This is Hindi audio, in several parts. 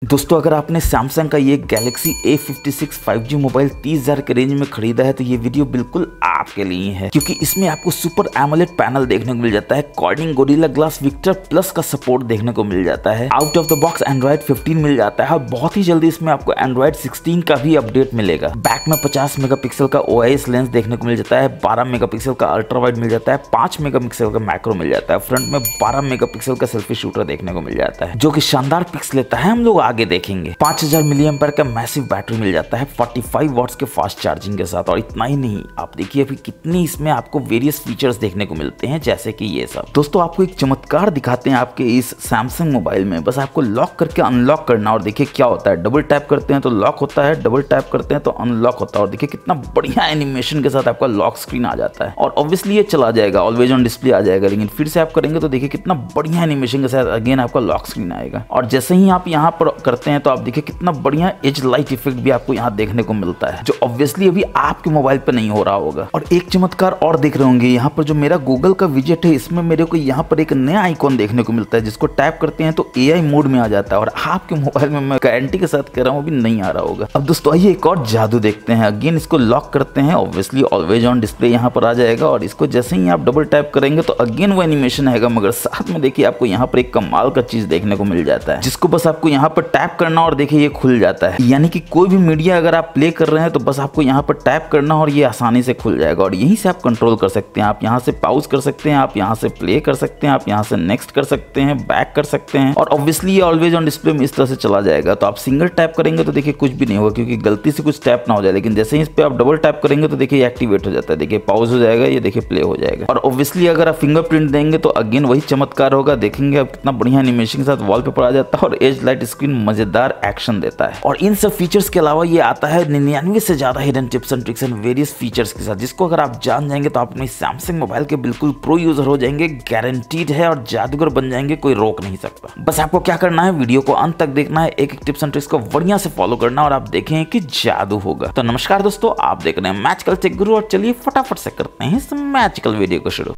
दोस्तों अगर आपने सैमसंग का ये गैलेक्सी A56 5G मोबाइल 30,000 के रेंज में खरीदा है तो ये वीडियो बिल्कुल आपके लिए है, क्योंकि इसमें आपको सुपर एमोलेड पैनल देखने को मिल जाता है, Corning Gorilla Glass Victus plus का सपोर्ट देखने को मिल जाता है, out of the box Android 15 मिल जाता है और बहुत ही जल्दी इसमें आपको एंड्रॉइड 16 का भी अपडेट मिलेगा। बैक में 50 मेगापिक्सल का OIS लेंस देखने को मिल जाता है, 12 मेगापिक्सल का अल्ट्रा वाइड मिल जाता है, 5 मेगापिक्सल का मैक्रो मिल जाता है, फ्रंट में 12 मेगापिक्सल का सेल्फी शूटर देखने को मिल जाता है जो कि शानदार पिक्स लेता है, हम लोग आगे देखेंगे। 5000 mAh का मैसिव बैटरी मिल जाता है 45 वॉट्स के फास्ट चार्जिंग के साथ। और इतना ही नहीं, आप देखिए अभी कितनी इसमें आपको वेरियस फीचर्स देखने को मिलते हैं, जैसे कि ये सब। दोस्तों आपको एक चमत्कार दिखाते हैं आपके इस सैमसंग मोबाइल में, बस आपको लॉक करके अनलॉक करना और देखिए क्या होता है। डबल टैप करते हैं तो लॉक होता है, डबल टैप करते हैं तो अनलॉक होता है और देखिए कितना बढ़िया एनिमेशन के साथ आपका लॉक स्क्रीन आ जाता है। और ऑब्वियसली ये चला जाएगा, ऑलवेज ऑन डिस्प्ले आ जाएगा, लेकिन फिर से आप करेंगे तो देखिए कितना बढ़िया एनिमेशन के साथ अगेन आपका लॉक स्क्रीन आएगा। और जैसे ही आप यहाँ पर करते हैं तो आप देखिए कितना बढ़िया एज लाइट इफेक्ट भी आपको यहाँ देखने को मिलता है, जो ऑब्वियसली अभी आपके मोबाइल पे नहीं हो रहा होगा। और एक चमत्कार और देख रहे होंगे, यहाँ पर जो मेरा गूगल का विजेट है इसमें मेरे को यहाँ पर एक नया आइकॉन देखने को मिलता है, जिसको टैप करते हैं तो AI मोड में आ जाता है और आपके मोबाइल में मैं गारंटी के साथ कह रहा हूँ अभी नहीं आ रहा होगा। अब दोस्तों आइए एक और जादू देखते हैं। अगेन इसको लॉक करते हैं, ऑब्वियसली ऑलवेज ऑन डिस्प्ले यहाँ पर आ जाएगा और इसको जैसे ही आप डबल टैप करेंगे तो अगेन वो एनिमेशन आएगा, मगर साथ में देखिए आपको यहाँ पर एक कमाल का चीज देखने को मिल जाता है, जिसको बस आपको यहाँ पर टैप करना और देखिए ये खुल जाता है। यानी कि कोई भी मीडिया अगर आप प्ले कर रहे हैं तो बस आपको यहाँ पर टैप करना और ये आसानी से खुल जाएगा और यहीं से आप कंट्रोल कर सकते हैं। आप यहाँ से पॉज कर सकते हैं, आप यहाँ से प्ले कर सकते हैं, आप यहाँ से नेक्स्ट कर सकते हैं, बैक कर सकते हैं और ऑब्वियसली ये ऑलवेज ऑन डिस्प्ले में इस तरह से चला जाएगा। तो आप सिंगल टैप करेंगे तो देखिए कुछ भी नहीं होगा, क्योंकि गलती से कुछ टैप ना हो जाए, लेकिन जैसे ही इस पे आप डबल टैप करेंगे तो देखिए एक्टिवेट हो जाता है, देखिए पॉज हो जाएगा, ये देखिए प्ले हो जाएगा। और ऑब्वियसली अगर आप फिंगरप्रिंट देंगे तो अगेन वही चमत्कार होगा, देखेंगे आप कितना बढ़िया एनिमेशन के साथ वॉलपेपर आ जाता है और एज लाइट स्क्रीन मजेदार एक्शन देता है। और इन सब फीचर्स के अलावा ये आता है 99 से ज्यादा hidden tips and tricks and various features के साथ, जिसको अगर आप जान जाएंगे तो आप अपनी सैमसंग मोबाइल के बिल्कुल प्रो यूजर हो जाएंगे, गारंटीड है, और जादूगर बन जाएंगे, कोई रोक नहीं सकता। बस आपको क्या करना है, वीडियो को अंत तक देखना है, एक एक टिप्स एंड ट्रिक्स को बढ़िया से फॉलो करना और आप देखेंगे कि जादू होगा। तो नमस्कार दोस्तों, आप देख रहे हैं मैजिकल टेक गुरु और चलिए फटाफट से करते हैं इस मैजिकल वीडियो को शुरू।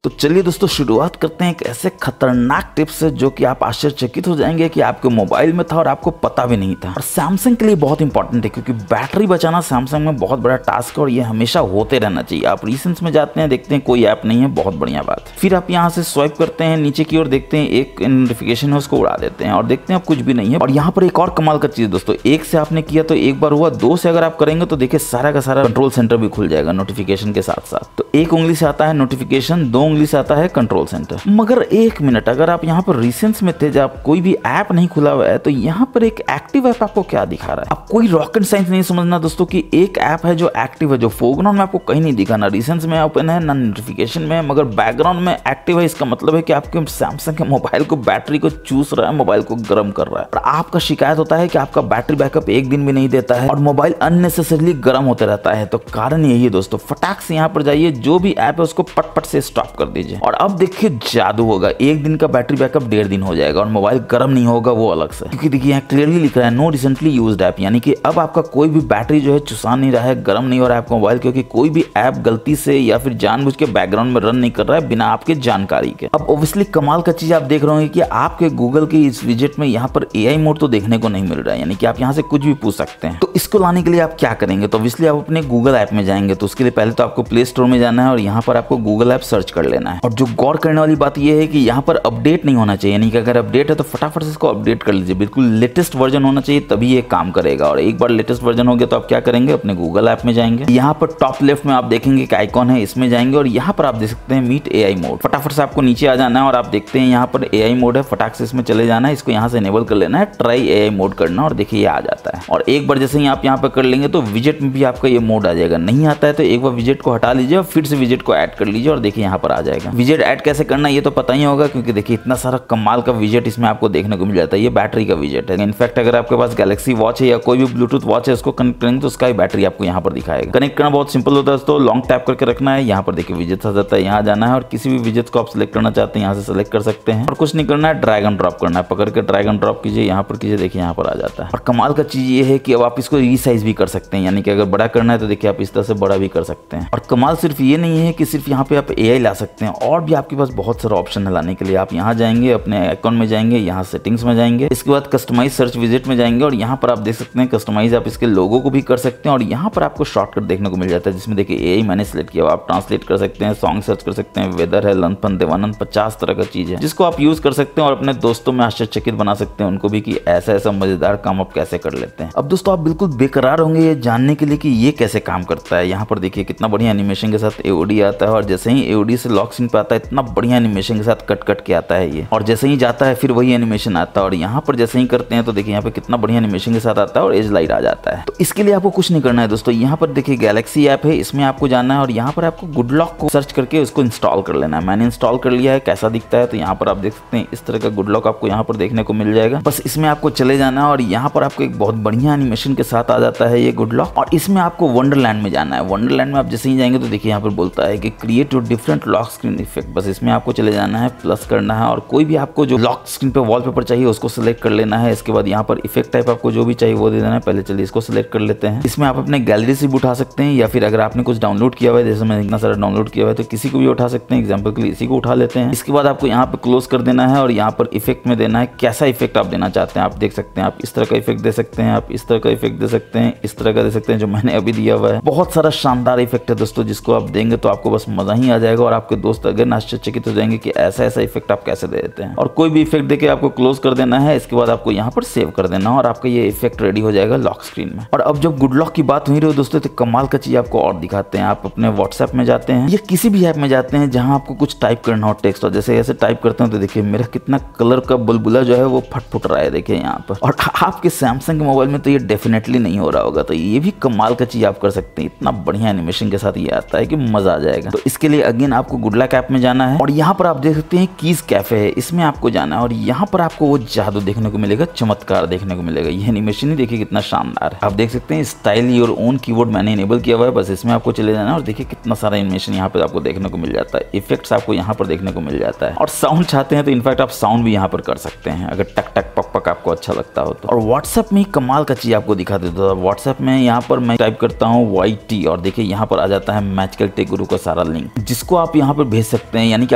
तो चलिए दोस्तों शुरुआत करते हैं एक ऐसे खतरनाक टिप्स से जो कि आप आश्चर्यचकित हो जाएंगे कि आपके मोबाइल में था और आपको पता भी नहीं था। और सैमसंग के लिए बहुत इंपॉर्टेंट है, क्योंकि बैटरी बचाना सैमसंग में बहुत बड़ा टास्क है और ये हमेशा होते रहना चाहिए। आप रीसेंट्स में जाते हैं, देखते हैं कोई ऐप नहीं है, बहुत बढ़िया बात। फिर आप यहाँ से स्वाइप करते हैं नीचे की ओर, देखते हैं एक नोटिफिकेशन है, उसको उड़ा देते हैं और देखते हैं आप कुछ भी नहीं है। और यहाँ पर एक और कमाल का चीज दोस्तों, एक से आपने किया तो एक बार हुआ, दो से अगर आप करेंगे तो देखिए सारा का सारा कंट्रोल सेंटर भी खुल जाएगा नोटिफिकेशन के साथ साथ। तो एक उंगली से आता है नोटिफिकेशन, दो उंगली से आता है कंट्रोल सेंटर। मगर एक मिनट, अगर आप यहाँ पर रिसेंट्स में थे जब कोई भी ऐप नहीं खुला हुआ है तो यहाँ पर एक एक्टिव ऐप आपको क्या दिखा रहा है। अब कोई रॉकेट साइंस नहीं समझना दोस्तों कि एक ऐप है जो एक्टिव है, जो फोरग्राउंड में आपको कहीं नहीं दिखा, ना रिसेंट्स में ओपन है ना नोटिफिकेशन में, मगर बैकग्राउंड में एक्टिव है। इसका मतलब है कि आपके सैमसंग के मोबाइल को बैटरी को चूस रहा है, मोबाइल को गर्म कर रहा है। और आपका शिकायत होता है कि आपका बैटरी बैकअप एक दिन भी नहीं देता है और मोबाइल अननेसेसरीली गर्म होते रहता है। तो कारण यही है दोस्तों, फटाक से यहाँ पर जाइए, जो भी ऐप है उसको पट से स्टॉप कर दीजिए और अब देखिए जादू होगा। एक दिन का बैटरी बैकअप 1.5 दिन हो जाएगा और मोबाइल गर्म नहीं होगा, वो अलग से, क्योंकि देखिए यहाँ क्लियरली लिख रहा है नो रिसेंटली यूज्ड ऐप, यानी कि अब आपका कोई भी बैटरी जो है चुसा नहीं रहा है, गर्म नहीं हो रहा है आपका मोबाइल, क्योंकि कोई भी ऐप गलती से या फिर जानबूझ के बैकग्राउंड में रन नहीं कर रहा है बिना आपके जानकारी के। अब ऑब्वियसली कमाल का चीज आप देख रहे होंगे कि आपके गूगल के इस विजेट में यहाँ पर AI मोड तो देखने को नहीं मिल रहा है, यानी कि आप यहाँ से कुछ भी पूछ सकते हैं। तो इसको लाने के लिए आप क्या करेंगे, तो ऑब्वियसली आप अपने गूगल ऐप में जाएंगे। तो उसके लिए पहले तो आपको प्ले स्टोर में जाना है और यहाँ पर आपको गूगल ऐप सर्च कर लेना है। और जो गौर करने वाली बात यह है कि यहाँ पर अपडेट नहीं होना चाहिए, यानी कि अगर अपडेट है तो फटाफट से इसको अपडेट कर लीजिए, बिल्कुल लेटेस्ट वर्जन होना चाहिए, तभी ये काम करेगा। और एक बार लेटेस्ट वर्जन हो गया तो आप क्या करेंगे, अपने गूगल ऐप में जाएंगे, यहाँ पर टॉप लेफ्ट में आप देखेंगे कि आइकॉन है, इसमें जाएंगे और यहाँ पर आप देख सकते हैं मीट AI मोड। फटाफट से आपको नीचे आ जाना है और आप देखते हैं यहाँ पर AI मोड है, फटाक से इसमें चले जाना है, इसको यहाँ से इनेबल कर लेना है, ट्राई AI मोड करना और देखिए ये आ जाता है। और एक बार जैसे ही आप यहाँ पर कर लेंगे तो विजेट में भी आपका ये मोड आ जाएगा। नहीं आता है तो एक बार विजेट को हटा लीजिए और फिर से विजेट को ऐड कर लीजिए और देखिए यहाँ पर आ जाएगा। विजेट ऐड कैसे करना ये तो पता ही होगा, क्योंकि देखिए इतना सारा कमाल का विजेट इसमें आपको देखने को मिल जाता है। ये बैटरी का विजेट है, इनफैक्ट अगर आपके पास गैलेक्सी वॉच है या कोई भी ब्लूटूथ वॉच है उसको कनेक्ट करेंगे तो उसका ही बैटरी आपको यहाँ पर दिखाएगा। कनेक्ट करना बहुत सिंपल होता है दोस्तों, लॉन्ग टैप करके रखना है, यहाँ पर देखिए विजेट आ जाता है, यहाँ जाना है और किसी भी विजेट को आप सिलेक्ट करना चाहते हैं यहाँ से सिलेक्ट कर सकते हैं और कुछ नहीं करना है, ड्रैग एंड ड्रॉप करना है, पकड़ के ड्रैग एंड ड्रॉप कीजिए, यहाँ पर कीजिए, देखिए यहाँ पर आ जाता है। और कमाल का चीज ये है कि अब आप इसको रीसाइज भी कर सकते हैं, यानी कि अगर बड़ा करना है तो देखिए आप इस तरह से बड़ा भी कर सकते हैं। और कमाल सिर्फ ये नहीं है कि सिर्फ यहाँ पे आप AI ला सकते सकते हैं। और भी आपके पास बहुत सारा ऑप्शन है लाने के लिए। आप यहाँ जाएंगे, अपने अकाउंट में जाएंगे, यहाँ सेटिंग्स में जाएंगे, इसके बाद कस्टमाइज सर्च विजिट में जाएंगे और यहाँ पर आप देख सकते हैं कस्टमाइज आप इसके लोगो को भी कर सकते हैं। और यहाँ पर आपको शॉर्टकट देखने को मिल जाता है जिसमें देखिए एआई मैंने सेलेक्ट किया। आप ट्रांसलेट कर सकते हैं, सॉन्ग सर्च कर सकते हैं, वेदर है, लंदन देवानंद, 50 तरह का चीज है जिसको आप यूज कर सकते हैं और अपने दोस्तों में आश्चर्यचकित बना सकते हैं उनको भी कि ऐसा ऐसा मजेदार काम आप कैसे कर लेते हैं। अब दोस्तों आप बिल्कुल बेकरार होंगे ये जानने के लिए कि ये कैसे काम करता है। यहाँ पर देखिए कितना बढ़िया एनिमेशन के साथ एओडी आता है और जैसे ही एओडी से लॉक स्क्रीन पे आता है इतना बढ़िया एनिमेशन के साथ कट कट के आता है ये, और जैसे ही जाता है फिर वही एनिमेशन आता है। और यहाँ पर जैसे ही करते हैं तो देखिए यहाँ पे कितना बढ़िया एनिमेशन के साथ आता है और एज लाइट आ जाता है। तो इसके लिए आपको कुछ नहीं करना है दोस्तों। यहाँ पर देखिए गैलेक्सी ऐप है, इसमें आपको जाना है और यहाँ पर आपको गुड लॉक को सर्च करके उसको इंस्टॉल कर लेना है। मैंने इंस्टॉल कर लिया है, कैसा दिखता है तो यहाँ पर आप देख सकते हैं इस तरह का गुड लॉक आपको यहाँ पर देखने को मिल जाएगा। बस इसमें आपको चले जाना है और यहाँ पर आपको एक बहुत बढ़िया एनिमेशन के साथ आ जाता है ये गुड लॉक। और इसमें आपको वंडरलैंड में जाना है। वंडरलैंड में आप जैसे ही जाएंगे तो देखिए यहाँ पर बोलता है कि create your different lock screen effect. बस इसमें आपको चले जाना है, प्लस करना है और कोई भी आपको जो लॉक स्क्रीन पे वॉलपेपर चाहिए उसको सिलेक्ट कर लेना है। इसके बाद यहाँ पर इफेक्ट टाइप आपको जो भी चाहिए वो दे देना है। पहले चलिए इसको सिलेक्ट कर लेते हैं। इसमें आप अपने गैलरी से भी उठा सकते हैं या फिर अगर आपने कुछ डाउनलोड किया हुआ है, जैसे मैंने इतना सारा डाउनलोड किया हुआ है तो किसी को भी उठा सकते हैं। एग्जाम्पल के लिए इसी को उठा लेते हैं। इसके बाद आपको यहाँ पे क्लोज कर देना है और यहाँ पर इफेक्ट में देना है कैसा इफेक्ट आप देना चाहते हैं। आप देख सकते हैं आप इस तरह का इफेक्ट दे सकते हैं, आप इस तरह का इफेक्ट दे सकते हैं, इस तरह का दे सकते हैं जो मैंने अभी दिया हुआ है। बहुत सारा शानदार इफेक्ट है दोस्तों जिसको आप देंगे तो आपको बस मजा ही आ जाएगा और आपके दोस्त अगर आश्चर्यचकित हो जाएंगे कि ऐसा ऐसा इफेक्ट आप कैसे दे देते हैं। और कोई भी इफेक्ट देके आपको क्लोज कर देना है। इसके बाद आपको यहाँ पर सेव कर देना और आपका ये इफेक्ट रेडी हो जाएगा लॉक स्क्रीन में। और अब जब गुड लॉक की बात हुई रही हो दोस्तों तो कमाल का चीज आपको और दिखाते हैं। आप अपने व्हाट्सएप में जाते हैं या किसी भी ऐप में जाते हैं जहां आपको कुछ टाइप करना हो टेक्स्ट, और जैसे ऐसे टाइप करते हैं तो देखिए मेरा कितना कलर का बुलबुला जो है वो फट फुट रहा है देखिए यहाँ पर। और आपके सैमसंग के मोबाइल में तो ये डेफिनेटली नहीं हो रहा होगा। तो ये भी कमाल का चीज आप कर सकते हैं। इतना बढ़िया एनिमेशन के साथ ये आता है कि मजा आ जाएगा। तो इसके लिए अगेन आपको गुड लॉक ऐप में जाना है और यहाँ पर आप देख सकते हैं कीज कैफे है, इसमें आपको जाना है और यहाँ पर आपको वो जादू देखने को मिलेगा, चमत्कार देखने को मिलेगा। ये एनिमेशन ही देखिए कितना शानदार है। आप देख सकते हैं स्टाइल योर ओन कीबोर्ड मैंने इनेबल किया हुआ है। बस इसमें आपको चले जाना है और देखिए कितना सारा एनिमेशन यहाँ पे आपको देखने को मिल जाता है। इफेक्ट्स आपको यहाँ पर देखने को मिल जाता है और साउंड चाहते हैं तो इनफैक्ट आप साउंड भी यहाँ पर कर सकते हैं अगर टक टक पक पक आपको अच्छा लगता हो तो। और व्हाट्सएप में कमाल का चीज आपको दिखा देता है। व्हाट्सएप में यहाँ पर मैं टाइप करता हूँ YT और देखिए यहाँ पर आ जाता है मैजिकल टेक गुरु का सारा लिंक जिसको आप यहाँ पर भेज सकते हैं। यानी कि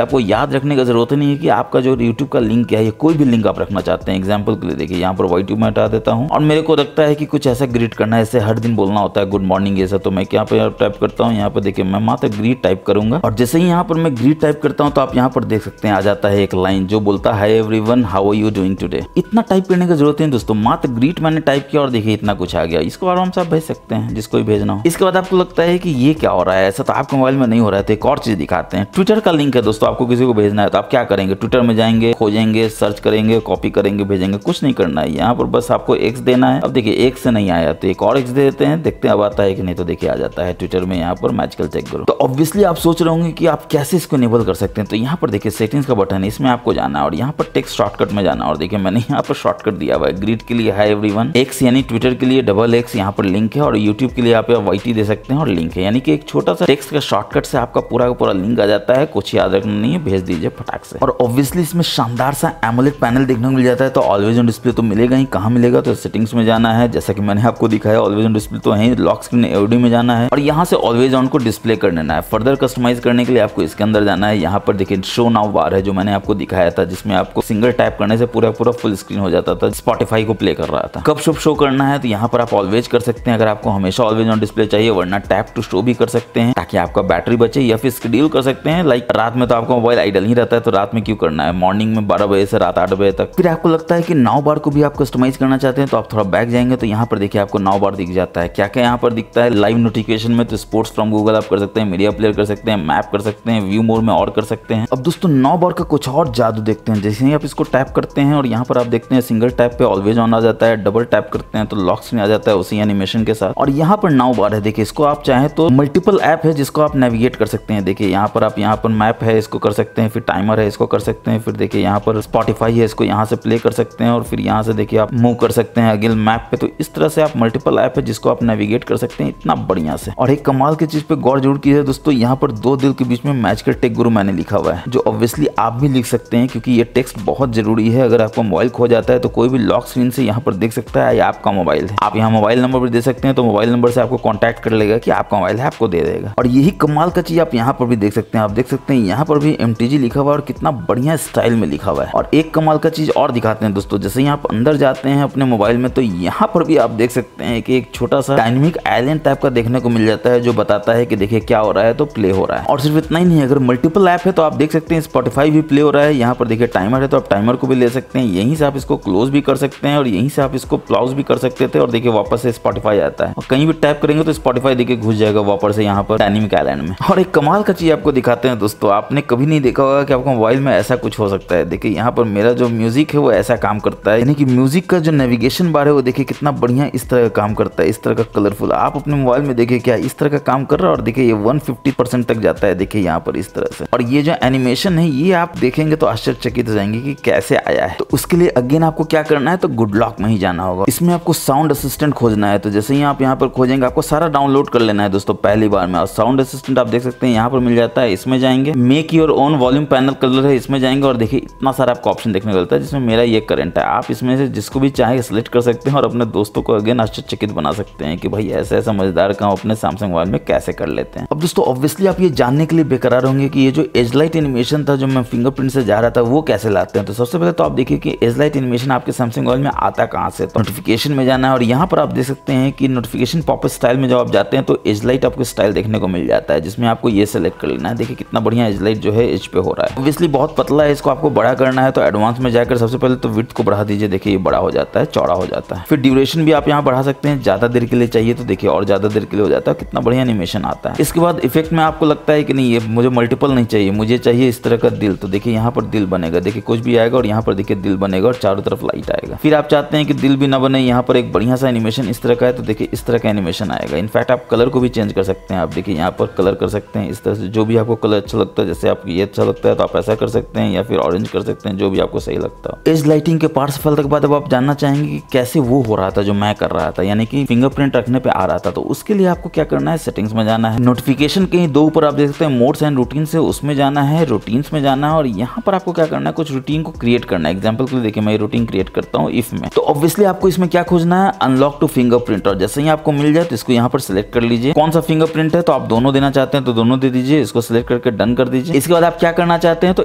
आपको याद रखने का जरूरत नहीं है कि आपका जो यूट्यूब का लिंक है या कोई भी लिंक आप रखना चाहते हैं। एग्जाम्पल के लिए देखिए यहाँ पर YT में हटा देता हूँ और मेरे को लगता है कि कुछ ऐसा ग्रीट करना है, ऐसे हर दिन बोलना होता है गुड मॉर्निंग ऐसा, तो मैं यहाँ पे टाइप करता हूँ। यहाँ पर देखिए मैं मात्र ग्रीट टाइप करूंगा और जैसे ही यहाँ पर मैं ग्रीट टाइप करता हूँ तो आप यहाँ पर देख सकते हैं आ जाता है एक लाइन जो बोलता है hi everyone how are you doing today. इतना टाइप करने की जरूरत नहीं दोस्तों, मात्र ग्रीट मैंने टाइप किया और देखिए इतना कुछ आ गया। इसको आराम से आप भेज सकते हैं जिसको भी भेजना हो। इसके बाद आपको लगता है कि ये क्या हो रहा है, ऐसा तो आपके मोबाइल में नहीं हो रहा है, तो एक और चीज दिखाते हैं। ट्विटर का लिंक है दोस्तों, आपको किसी को भेजना है तो आप क्या करेंगे, ट्विटर में जाएंगे, खोजेंगे, सर्च करेंगे, कॉपी करेंगे, भेजेंगे। कुछ नहीं करना है, यहाँ पर बस आपको X देना है। अब देखिए X से नहीं आया तो एक और X दे देते हैं, देखते हैं अब आता है कि नहीं। तो देखिए आ जाता है ट्विटर में यहाँ पर मैजिकल टेक गुरु। तो ऑब्वियसली आप सोच रहे होंगे कि आप कैसे इसको इनेबल कर सकते हैं। तो यहाँ पर देखिए सेटिंग्स का बटन है, इसमें आपको जाना है और यहाँ पर टेक्स्ट शॉर्टकट में जाना है और देखिए मैंने यहाँ पर शॉर्टकट दिया हुआ है। ग्रीट के लिए हाय एवरीवन, X यानी ट्विटर के लिए $X यहाँ पर लिंक है और यूट्यूब के लिए आप YT दे सकते हैं और लिंक है। यानी कि एक छोटा सा टेक्स्ट का शॉर्टकट से आपका पूरा का पूरा लिंक आ जाता है। कुछ याद रखना नहीं है, भेज दीजिए फटाक से। और ऑब्वियसली इसमें शानदार सा एमोलेड पैनल देखने को मिल जाता है। तो ऑलवेज ऑन डिस्प्ले तो मिलेगा ही, कहाँ मिलेगा, तो सेटिंग्स में जाना है जैसा कि मैंने आपको दिखाया। ऑलवेज ऑन डिस्प्ले तो है, लॉक स्क्रीन एओडी में जाना है और यहाँ से ऑलवेज ऑन को डिस्प्ले कर देना है। फर्दर कस्टमाइज करने के लिए आपको इसके अंदर जाना है। यहाँ पर देखिए शो नाउ बार है जो मैंने आपको दिखाया था, जिसमें आपको सिंगल टैप करने से पूरा पूरा फुल स्क्रीन हो जाता था, स्पॉटिफाई को प्ले कर रहा था। कब शुभ शो करना है तो यहाँ पर आप ऑलवेज कर सकते हैं अगर आपको हमेशा ऑलवेज ऑन डिस्प्ले चाहिए, वरना टैप टू शो भी कर सकते हैं ताकि आपका बैटरी बचे, या फिर शेड्यूल कर सकते हैं। लाइक रात में तो आपका मोबाइल आइडल ही रहता है, तो रात में क्यों करना है, मॉर्निंग में 12 बजे से रात 8 बजे तक। फिर आपको लगता है कि नाउ बार को भी आप कस्टमाइज करना चाहते हैं तो आप थोड़ा बैक जाएंगे तो यहाँ पर देखिए आपको नाउ बार दिख जाता है। क्या क्या यहाँ पर दिखता है लाइव नोटिफिकेशन में, तो स्पोर्ट्स फ्रॉम गूगल आप कर सकते हैं, मीडिया प्लेयर कर सकते हैं, मैप कर सकते हैं, व्यू मोड में और कर सकते हैं। अब दोस्तों नाउ बार का कुछ और जादू देखते हैं। जैसे ही आप इसको टैप करते हैं और यहाँ पर आप देखते हैं सिंगल टैप पे ऑलवेज ऑन आ जाता है, डबल टैप करते हैं तो लॉक स्क्रीन आ जाता है उसी एनिमेशन के साथ। और यहाँ पर नाउ बार है, देखिए इसको आप चाहें तो मल्टीपल ऐप है जिसको आप नेविगेट कर सकते हैं। देखिए यहाँ पर आप यहाँ पर मैप है इसको कर सकते हैं, फिर टाइमर है इसको कर सकते हैं, फिर देखिए यहाँ पर स्पॉटिफाई है इसको यहाँ से प्ले कर सकते हैं और फिर यहाँ से देखिए आप मूव कर सकते हैं अगेन मैप पे। तो इस तरह से आप मल्टीपल ऐप है जिसको आप नेविगेट कर सकते हैं इतना बढ़िया से। और एक कमाल की चीज पे गौर जरूर कीजिए दोस्तों, यहाँ पर 2 दिल के बीच में मैजिकल टेक गुरु मैंने लिखा हुआ है, जो ऑब्वियसली आप भी लिख सकते हैं क्योंकि ये टेक्स्ट बहुत जरूरी है। अगर आपका मोबाइल खो जाता है तो कोई भी लॉक स्क्रीन से यहाँ पर देख सकता है आपका मोबाइल है। आप यहाँ मोबाइल नंबर भी दे सकते हैं तो मोबाइल नंबर से आपको कॉन्टैक्ट कर लेगा कि आपका मोबाइल है, आपको दे देगा। और यही कमाल का चीज आप यहाँ पर भी देख सकते हैं। आप देख सकते हैं यहाँ पर भी MTG लिखा हुआ है और कितना बढ़िया स्टाइल में लिखा हुआ है। और एक कमाल का चीज और दिखाते हैं दोस्तों, जैसे ही आप अंदर जाते हैं अपने मोबाइल में तो यहाँ पर भी आप देख सकते हैं कि एक छोटा सा डायनेमिक आइलैंड टाइप का देखने को मिल जाता है, जो बताता है कि देखिए क्या हो रहा है तो प्ले हो रहा है। और सिर्फ इतना ही नहीं, अगर मल्टीपल ऐप है तो आप देख सकते हैं स्पॉटिफाई भी प्ले हो रहा है। यहाँ पर देखिए टाइमर है तो आप टाइमर को भी ले सकते हैं, यहीं से आप इसको क्लोज भी कर सकते हैं और यहीं से आप इसको पॉज भी कर सकते थे और देखिए वापस से स्पॉटिफाई आता है। और कहीं भी टैप करेंगे तो स्पॉटिफाई देखिए घुस जाएगा वापस से यहाँ पर डायनेमिक आइलैंड में। और एक कमाल का चीज आपको दिखाते हैं दोस्तों, आपने कभी नहीं देखा होगा कि आपको मोबाइल में ऐसा कुछ हो सकता है। देखिए यहाँ पर मेरा जो म्यूजिक है वो ऐसा काम करता है, यानी कि म्यूजिक का जो नेविगेशन बार है वो देखिए कितना बढ़िया इस तरह का काम करता है, इस तरह का कलरफुल। आप अपने मोबाइल में देखिए क्या इस तरह का काम कर रहा है और देखिए ये 150% तक जाता है, देखिए यहाँ पर इस तरह से। और ये जो एनिमेशन है ये आप देखेंगे तो आश्चर्यचकित हो जाएंगे कि कैसे आया है। तो उसके लिए अगेन आपको क्या करना है, तो गुड लॉक में ही जाना होगा। इसमें आपको साउंड असिस्टेंट खोजना है, तो जैसे ही आप यहाँ पर खोजेंगे आपको सारा डाउनलोड कर लेना है दोस्तों पहली बार में। और साउंड असिस्टेंट आप देख सकते हैं यहाँ पर मिल जाता है, इसमें जाएंगे। Make your own volume panel colour है, इसमें जाएंगे और देखिए इतना सारा आपको ऑप्शन देखने को मिलता है, जिसमें मेरा ये करंट है। आप इसमें से जिसको भी चाहे सिलेक्ट कर सकते हैं और अपने दोस्तों को अगेन आश्चर्यचकित बना सकते हैं कि भाई ऐसा ऐसा मजेदार काम अपने सैमसंग मोबाइल में कैसे कर लेते हैं। अब दोस्तों ऑब्वियसली आप ये जानने के लिए बेकरार होंगे कि ये जो एज लाइट एनिमेशन था जो मैं फिंगरप्रिंट से जा रहा था वो कैसे लाते हैं। तो सबसे पहले तो आप देखिए कि एज लाइट एनिमेशन आपके सैमसंग मोबाइल में आता कहाँ से, तो नोटिफिकेशन में जाना है और यहाँ पर आप देख सकते हैं कि नोटिफिकेशन पॉपअप स्टाइल में जब आप जाते हैं तो एज लाइट आपको स्टाइल देखने को मिल जाता है, जिसमें आपको ये सेलेक्ट कर लेना है। देखिए कितना बढ़िया एज लाइट जो है एज पे हो रहा है। ऑब्वियसली बहुत पतला है, इसको आपको बड़ा करना है तो एडवांस में जाकर सबसे पहले तो विड्थ को बढ़ा दीजिए, देखिए ये बड़ा हो जाता है, चौड़ा हो जाता है। फिर ड्यूरेशन भी आप यहाँ बढ़ा सकते हैं, ज्यादा देर के लिए चाहिए तो देखिए और ज्यादा देर के लिए हो जाता है, कितना बढ़िया एनिमेशन आता है। इसके बाद इफेक्ट में आपको लगता है कि नहीं ये मुझे मल्टीपल नहीं चाहिए, मुझे चाहिए इस तरह का दिल, तो देखिए यहाँ पर दिल बनेगा, देखिए कुछ भी आएगा और यहाँ पर देखिए दिल बनेगा और चारों तरफ लाइट आएगा। फिर आप चाहते हैं कि दिल भी ना बने, यहाँ पर एक बढ़िया सा एनिमेशन इस तरह का है तो देखिए इस तरह का एनिमेशन आएगा। इनफैक्ट आप कलर को भी चेंज कर सकते हैं, आप देखिए यहाँ पर कलर कर सकते हैं इस तरह से, जो भी आपको कलर अच्छा लगता है। जैसे आपको ये अच्छा लगता है तो आप ऐसा कर सकते हैं या फिर ऑरेंज कर सकते हैं, जो भी आपको सही लगता है। एज लाइटिंग के पार्ट सफलता के बाद अब आप जानना चाहेंगे कि कैसे वो हो रहा था जो मैं कर रहा था, यानी कि फिंगरप्रिंट रखने पे आ रहा था। तो उसके लिए आपको क्या करना है, सेटिंग्स में जाना है, नोटिफिकेशन के दो ऊपर आप देख सकते हैं मोड्स एंड रूटीन से, उसमें जाना है, रूटीन्स में जाना है और यहाँ पर आपको क्या करना है, कुछ रूटीन को क्रिएट करना है। एग्जाम्पल के लिए देखिए मैं रूटीन क्रिएट करता हूँ इफ में, तो ऑब्वियसली आपको इसमें क्या खोजना है, अनलॉक टू फिंगरप्रिंट। और जैसे ही आपको मिल जाए तो इसको यहाँ पर सिलेक्ट कर लीजिए, कौन सा फिंगरप्रिंट है, तो आप दोनों देना चाहते हैं तो दोनों दे दीजिए, इसको सिलेक्ट करके डन कर दीजिए। इसके बाद आप क्या करना चाहते हैं, तो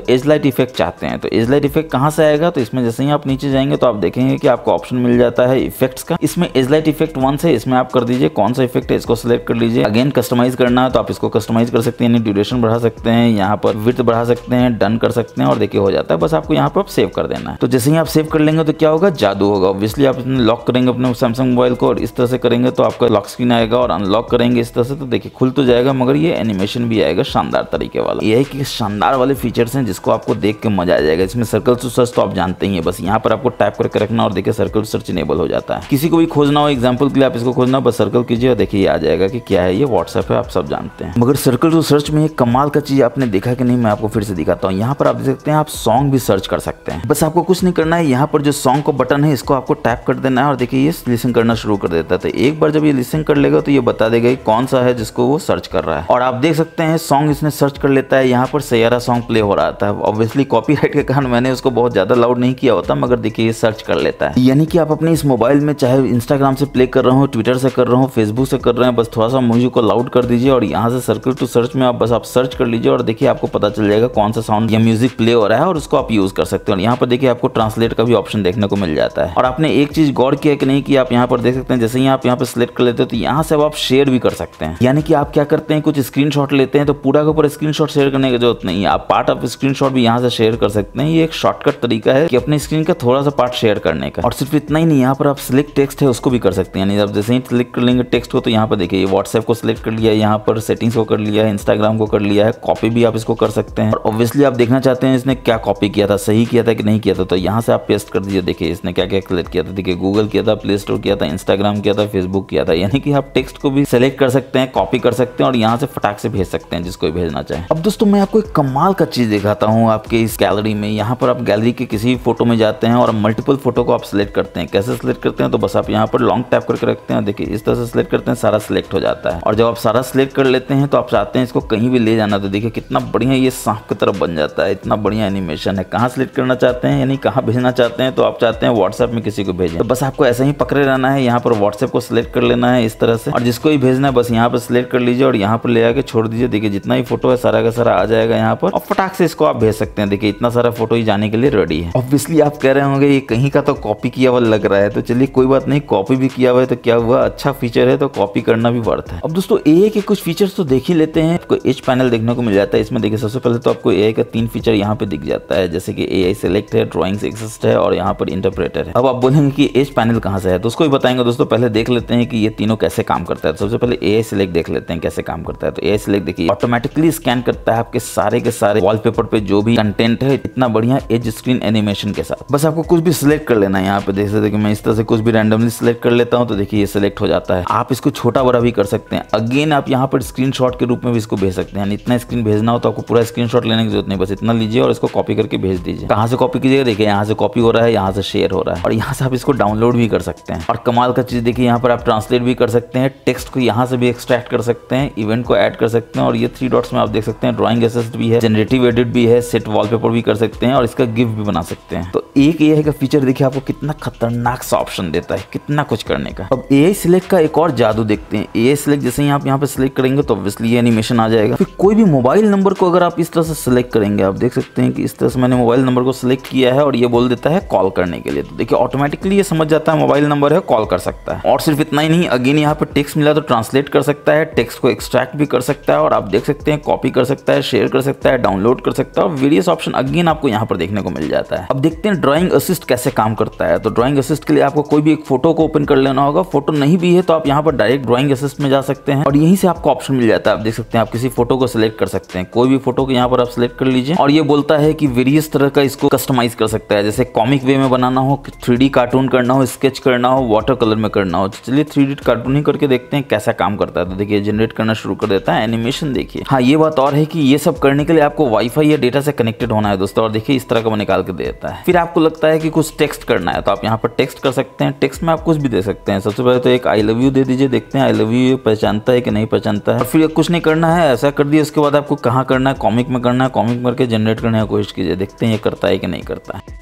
एज लाइट इफेक्ट चाहते हैं, तो एज लाइट इफेक्ट कहाँ से आएगा, तो इसमें जैसे ही आप नीचे जाएंगे तो आप देखेंगे कि आपको ऑप्शन मिल जाता है इफेक्ट्स का। इसमें एज लाइट इफेक्ट 1 से इसमें आप कर दीजिए कौन सा इफेक्ट है, इसको सिलेक्ट कर लीजिए। अगेन कस्टमाइज करना है तो आप इसको कस्टमाइज कर सकते हैं, यानी ड्यूरेशन बढ़ा सकते हैं, यहाँ पर विड्थ बढ़ा सकते हैं, डन कर सकते हैं और देखिए हो जाता है। बस आपको यहाँ पर सेव कर देना है। तो जैसे ही आप सेव कर लेंगे तो क्या होगा, जादू होगा। ऑब्वियसली आप लॉक करेंगे अपने सैमसंग मोबाइल को और इस तरह से करेंगे तो आपका लॉक स्क्रीन आएगा और अनलॉक करेंगे इस तरह से तो देखिए खुल तो जाएगा, मगर ये एनिमेशन भी आएगा शानदार तरीके वाला। ये है कि शानदार वाले फीचर्स हैं जिसको आपको देख के मजा आ जाएगा। इसमें सर्कल टू सर्च तो आप जानते ही हैं, बस यहाँ पर आपको टैप करके रखना और देखिए सर्कल टू सर्च इनेबल हो जाता है। किसी को भी खोजना हो, एग्जांपल के लिए आप इसको खोजना, बस सर्कल कीजिए और देखिए ये आ जाएगा कि क्या है, ये व्हाट्सएप है, आप सब जानते हैं। मगर सर्कल टू सर्च में एक कमाल का चीज आपने देखा कि नहीं, मैं आपको फिर से दिखाता हूँ। यहाँ पर आप देख सकते हैं आप सॉन्ग भी सर्च कर सकते हैं। बस आपको कुछ नहीं करना है, यहाँ पर जो सॉन्ग का बटन है इसको आपको टैप कर देना है और देखिए ये लिसन करना शुरू कर देता है। तो एक बार जब ये लिसन कर लेगा तो ये बता देगा कौन सा है जिसको वो सर्च कर रहा है। और आप देख सकते हैं सॉन्ग इसने सर्च कर लेता है, यहाँ पर सैयारा सॉन्ग प्ले हो रहा था। ऑब्वियसली कॉपीराइट के कारण मैंने उसको बहुत ज्यादा लाउड नहीं किया होता, मगर देखिए ये सर्च कर लेता है। यानी कि आप अपने इस मोबाइल में चाहे इंस्टाग्राम से प्ले कर रहे हो, ट्विटर से कर रहे हो, फेसबुक से कर रहे हैं, बस थोड़ा सा म्यूजिक को लाउड कर दीजिए और यहाँ से सर्कल टू सर्च में आप सर्च कर लीजिए और देखिए आपको पता चल जाएगा कौन सा साउंड या म्यूजिक प्ले हो रहा है और उसको आप यूज कर सकते हो। और यहाँ पर देखिए आपको ट्रांसलेट का भी ऑप्शन देखने को मिल जाता है। और आपने एक चीज गौर किया कि नहीं कि आप यहाँ पर देख सकते हैं, जैसे ही आप यहाँ पर सिलेक्ट कर लेते हो तो यहाँ से आप शेयर भी कर सकते हैं। यानी कि आप क्या करते हैं, कुछ स्क्रीनशॉट लेते हैं तो पूरा के पूरा स्क्रीनशॉट शेयर करने की जरूरत नहीं है, आप पार्ट ऑफ स्क्रीनशॉट भी यहाँ से शेयर कर सकते हैं। ये एक शॉर्टकट तरीका है कि अपने स्क्रीन का थोड़ा सा पार्ट शेयर करने का। और सिर्फ इतना ही नहीं, यहाँ पर आप सिलेक्ट टेक्स्ट है उसको भी कर सकते हैं। यानी आप जैसे ही सिलेक्ट कर लेंगे टेक्स्ट को तो यहाँ पर देखिए व्हाट्सएप को सिलेक्ट कर लिया, यहाँ पर सेटिंग्स को कर लिया है, इंस्टाग्राम को कर लिया है, कॉपी भी आप इसको कर सकते हैं। और ऑब्वियसली आप देखना चाहते हैं इसने क्या कॉपी किया था, सही किया था कि नहीं किया था, तो यहाँ से आप पेस्ट कर दीजिए। देखिए इसने क्या क्या सिलेक्ट किया था, देखिए गूगल किया था, प्ले स्टोर किया था, इंस्टाग्राम किया था, फेसबुक किया था। यानी कि आप टेक्स्ट को भी सेलेक्ट कर सकते हैं, कॉपी कर सकते हैं और यहाँ से फटाक से भेज सकते हैं जिसको भेजना चाहे। अब दोस्तों मैं आपको एक कमाल का चीज दिखाता हूँ आपके इस गैलरी में। यहाँ पर आप गैलरी के किसी फोटो में जाते हैं और मल्टीपल फोटो को आप सिलेक्ट करते हैं। कैसे सिलेक्ट करते हैं, तो बस आप यहाँ पर लॉन्ग टैप करके रखते हैं, देखिए इस तरह से सिलेक्ट करते हैं, सारा सिलेक्ट हो जाता है। और जब आप सारा सिलेक्ट कर लेते हैं तो आप चाहते हैं इसको कहीं भी ले जाना, तो देखिए कितना बढ़िया ये सांप की तरफ बन जाता है, इतना बढ़िया एनिमेशन है। कहाँ सिलेक्ट करना चाहते हैं, यानी कहाँ भेजना चाहते हैं, तो आप चाहते हैं व्हाट्सएप में किसी को भेजें, तो बस आपको ऐसा ही पकड़े रहना है, यहाँ पर व्हाट्सएप को सिलेक्ट कर लेना है इस तरह से और जिसको ही भेजना है बस यहाँ पर सिलेक्ट कर लीजिए और यहाँ पर ले आके छोड़ दीजिए। देखिए जितना ही फोटो फोटो है सारा का सारा आ जाएगा यहाँ पर और फटाक से इसको आप भेज सकते हैं। देखिए इतना सारा फोटो ही जाने के लिए रेडी है। ऑब्वियसली आप कह रहे होंगे ये कहीं का तो कॉपी किया हुआ लग रहा है, तो चलिए कोई बात नहीं, कॉपी भी किया हुआ है तो क्या हुआ, अच्छा फीचर है तो कॉपी करना भी वर्थ है। अब दोस्तों एआई के कुछ फीचर्स तो देख ही लेते हैं। आपको एज पैनल देखने को मिल जाता है। इसमें देखिए सबसे पहले तो आपको एआई का 3 फीचर यहाँ पे दिख जाता है, जैसे कि एआई सेलेक्ट है, ड्राइंग्स एग्जिस्ट है और यहाँ पर इंटरप्रेटर है। अब आप बोलेंगे कि एज पैनल कहाँ से है, तो उसको भी बताएंगे दोस्तों। पहले देख लेते हैं कि ये तीनों कैसे काम करता है। सबसे पहले एआई सेलेक्ट देख लेते हैं कैसे काम करता है। तो एआई सेलेक्ट देखिए ऑटोमेटिकली स्कैन करता है आपके सारे के सारे वॉलपेपर पे जो भी कंटेंट है, इतना बढ़िया एज स्क्रीन एनिमेशन के साथ। बस आपको कुछ भी सिलेक्ट कर लेना है। यहाँ पे देख सकते हैं कि मैं इस तरह से कुछ भी रैंडमली सिलेक्ट कर लेता हूँ, तो देखिए ये सिलेक्ट हो जाता है। आप इसको छोटा बड़ा भी कर सकते हैं। अगेन आप यहाँ पर स्क्रीनशॉट के रूप में भी इसको भेज सकते हैं। इतना स्क्रीन भेजना हो तो आपको पूरा स्क्रीनशॉट लेने की जरूरत नहीं, बस इतना लीजिए और इसको कॉपी करके भेज दीजिए। कहाँ से कॉपी कीजिएगा, देखिए यहाँ से कॉपी हो रहा है, यहाँ से शेयर हो रहा है और यहाँ से आप इसको डाउनलोड भी कर सकते हैं। और कमाल का चीज देखिए यहाँ पर आप ट्रांसलेट भी कर सकते हैं, टेक्स्ट को यहाँ से भी एक्सट्रैक्ट कर सकते हैं, इवेंट को ऐड कर सकते हैं। और ये 3 डॉट्स में आप देख सकते हैं ड्राइंग असिस्ट भी है, जनरेटिव एडिट भी है, सेट वॉलपेपर भी कर सकते हैं और इसका गिफ भी बना सकते हैं। तो एक एआई का फीचर देखिए आपको कितना खतरनाक सा ऑप्शन देता है, कितना कुछ करने का। अब एआई सिलेक्ट का एक और जादू देखते हैं। एआई सिलेक्ट जैसे ही आप यहाँ पे सिलेक्ट करेंगे तो ऑब्वियसली ये एनिमेशन आ जाएगा। फिर कोई भी मोबाइल नंबर को अगर आप इस तरह से सिलेक्ट करेंगे, आप देख सकते हैं कि इस तरह से मैंने मोबाइल नंबर को सिलेक्ट किया है और ये बोल देता है कॉल करने के लिए। तो देखिए ऑटोमेटिकली ये समझ जाता है मोबाइल नंबर है, कॉल कर सकता है। और सिर्फ इतना ही नहीं, अगेन यहाँ पे टेक्स्ट मिला तो ट्रांसलेट कर सकता है, टेक्स्ट को एक्सट्रैक्ट भी कर सकता है और आप देख सकते हैं कॉपी कर सकता है, शेयर कर सकता है, डाउनलोड कर सकता है और वेरियस ऑप्शन अगेन आपको यहाँ पर देखने को मिल जाता है। अब देखते हैं ड्राइंग असिस्ट कैसे काम करता है। तो ड्राइंग असिस्ट के लिए आपको कोई भी एक फोटो को ओपन कर लेना होगा। फोटो नहीं भी है तो आप यहाँ पर डायरेक्ट ड्राइंग असिस्ट में जा सकते हैं और यहीं से आपको ऑप्शन मिल जाता है। आप देख सकते हैं आप किसी फोटो को सिलेक्ट कर सकते हैं, कोई भी फोटो को यहाँ पर आप सिलेक्ट कर लीजिए और ये बोलता है कि वेरियस तरह का इसको कस्टमाइज कर सकता है, जैसे कॉमिक वे में बनाना हो, 3D कार्टून करना हो, स्केच करना हो, वाटर कलर में करना हो। चलिए 3D कार्टून ही करके देखते हैं कैसा काम करता है। तो देखिए जनरेट करना शुरू कर देता है एनिमेशन। देखिए हाँ ये बात और है कि ये सब करने के लिए आपको वाईफाई या डेटा से कनेक्टेड होना है दोस्तों। और देखिए इस तरह का वो निकाल के देता है। फिर आपको लगता है कि कुछ टेक्स्ट करना है तो आप यहाँ पर टेक्स्ट कर सकते हैं। टेक्स्ट में आप कुछ भी दे सकते हैं। सबसे पहले तो एक आई लव यू दे दीजिए, देखते हैं आई लव यू पहचानता है कि नहीं पहचानता है। और फिर कुछ नहीं करना है, ऐसा कर दिया। उसके बाद आपको कहाँ करना है, कॉमिक में करना है, कॉमिक करके जनरेट करने की कोशिश कीजिए, देखते हैं ये करता है कि नहीं करता है।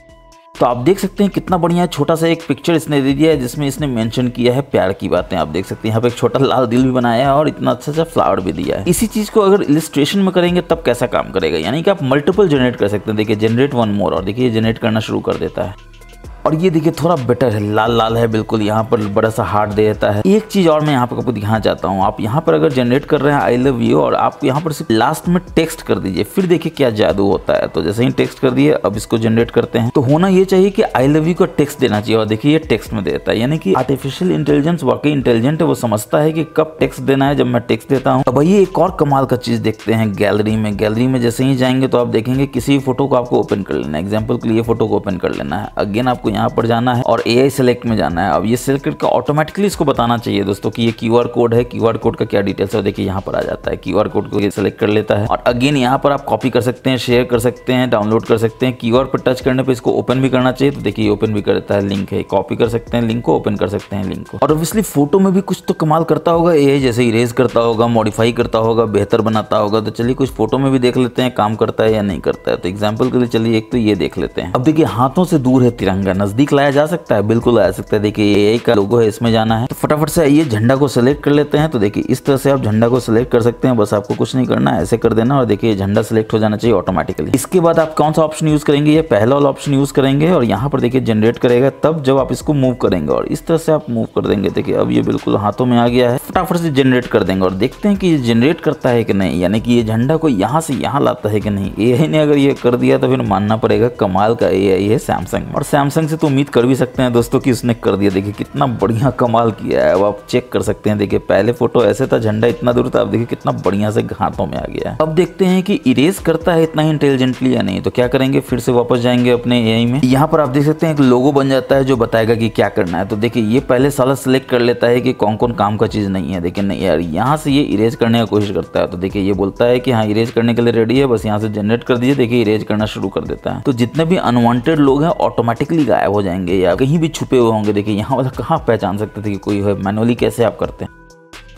तो आप देख सकते हैं कितना बढ़िया छोटा सा एक पिक्चर इसने दे दिया है जिसमें इसने मेंशन किया है प्यार की बातें। आप देख सकते हैं यहाँ पे एक छोटा लाल दिल भी बनाया है और इतना अच्छा सा फ्लावर भी दिया है। इसी चीज को अगर इलिस्ट्रेशन में करेंगे तब कैसा काम करेगा, यानी कि आप मल्टीपल जनरेट कर सकते हैं। देखिए जनरेट 1 मोर और देखिए जनरेट करना शुरू कर देता है। और ये देखिए थोड़ा बेटर है, लाल लाल है बिल्कुल, यहाँ पर बड़ा सा हार्ट दे देता है। एक चीज और मैं यहाँ पर आपको दिखाना चाहता हूँ। आप यहाँ पर अगर जनरेट कर रहे हैं आई लव यू और आप यहाँ पर सिर्फ लास्ट में टेक्स्ट कर दीजिए, फिर देखिए क्या जादू होता है। तो जैसे ही टेक्स्ट कर दिए, अब इसको जनरेट करते हैं। तो होना ये चाहिए कि आई लव यू का टेक्स्ट देना चाहिए और देखिए ये टेक्स्ट में देता है, यानी कि आर्टिफिशियल इंटेलिजेंस वाकई इंटेलिजेंट है। वो समझता है कि कब टेक्स्ट देना है जब मैं टेक्स्ट देता हूँ। अब ये एक और कमाल का चीज देखते हैं गैलरी में। गैलरी में जैसे ही जाएंगे तो आप देखेंगे किसी फोटो को आपको ओपन कर लेना है। एग्जाम्पल के लिए फोटो को ओपन कर लेना है। अगेन आपको यहाँ पर जाना है और एआई सेलेक्ट में जाना है। अब ये सेलेक्ट करके ऑटोमेटिकली इसको बताना चाहिए दोस्तों कि ये क्यूआर कोड है, क्यूआर कोड का क्या डिटेल्स है। देखिए यहाँ पर आ जाता है, क्यूआर कोड को ये सेलेक्ट कर लेता है और अगेन यहाँ पर आप कॉपी कर सकते हैं, शेयर कर सकते हैं, डाउनलोड कर सकते हैं। क्यूआर पर टच करने पे इसको ओपन भी करना चाहिए तो देखिए ओपन भी कर देता है। लिंक है, कॉपी कर सकते हैं लिंक को, ओपन कर सकते हैं लिंक को। और ऑब्वियसली फोटो में भी कुछ तो कमाल करता होगा एआई, जैसे इरेज करता होगा, मॉडिफाई करता होगा, बेहतर बनाता होगा। तो चलिए कुछ फोटो में भी देख लेते हैं काम करता है या नहीं करता है। तो एग्जाम्पल के लिए चलिए एक तो ये देख लेते हैं। अब देखिए हाथों से दूर है तिरंगा, नजदीक लाया जा सकता है, बिल्कुल आ सकता है। देखिए एआई का लोगो है, इसमें जाना है। तो फटाफट से आइए झंडा को सिलेक्ट कर लेते हैं। तो देखिए इस तरह से आप झंडा को सिलेक्ट कर सकते हैं, बस आपको कुछ नहीं करना है, ऐसे कर देना और देखिए झंडा सिलेक्ट हो जाना चाहिए ऑटोमेटिकली। इसके बाद आप कौन सा ऑप्शन यूज करेंगे, ये पहला वाला ऑप्शन यूज करेंगे और यहाँ पर देखिए जनरेट करेगा तब जब आप इसको मूव करेंगे और इस तरह से आप मूव कर देंगे। देखिए अब ये बिल्कुल हाथों में आ गया है। फटाफट से जनरेट कर देंगे और देखते हैं कि ये जनरेट करता है कि नहीं, यानी कि ये झंडा को यहाँ से यहाँ लाता है कि नहीं। एआई ने अगर ये कर दिया तो फिर मानना पड़ेगा कमाल का एआई है सैमसंग। और सैमसंग से तो उम्मीद कर भी सकते हैं दोस्तों कि उसने कर दिया। देखिए कितना बढ़िया कमाल किया है। अब आप चेक कर सकते हैं। देखिए पहले फोटो ऐसे था, झंडा इतना दूर था, अब देखिए कितना बढ़िया से हाथों में आ गया है। अब देखते हैं कि इरेज करता है इतना इंटेलिजेंटली या नहीं। तो क्या करेंगे, फिर से वापस जाएंगे अपने एआई में। यहाँ पर आप देख सकते हैं एक लोगो बन जाता है जो बताएगा कि क्या करना है। तो देखिए ये पहले साला सिलेक्ट कर लेता है कि कौन कौन काम का चीज नहीं है। देखिए नहीं यार, यहाँ से ये इरेज करने की कोशिश करता है। तो देखिए ये बोलता है कि हाँ इरेज करने के लिए रेडी है, बस यहाँ से जनरेट कर दीजिए। देखिए इरेज करना शुरू कर देता है। तो जितने भी अनवांटेड लोग हैं ऑटोमेटिकली गायब हो जाएंगे या कहीं भी छुपे हुए होंगे। देखिए यहाँ वाला कहाँ पहचान सकते थे कि कोई है, मैनुअली कैसे आप करते हैं।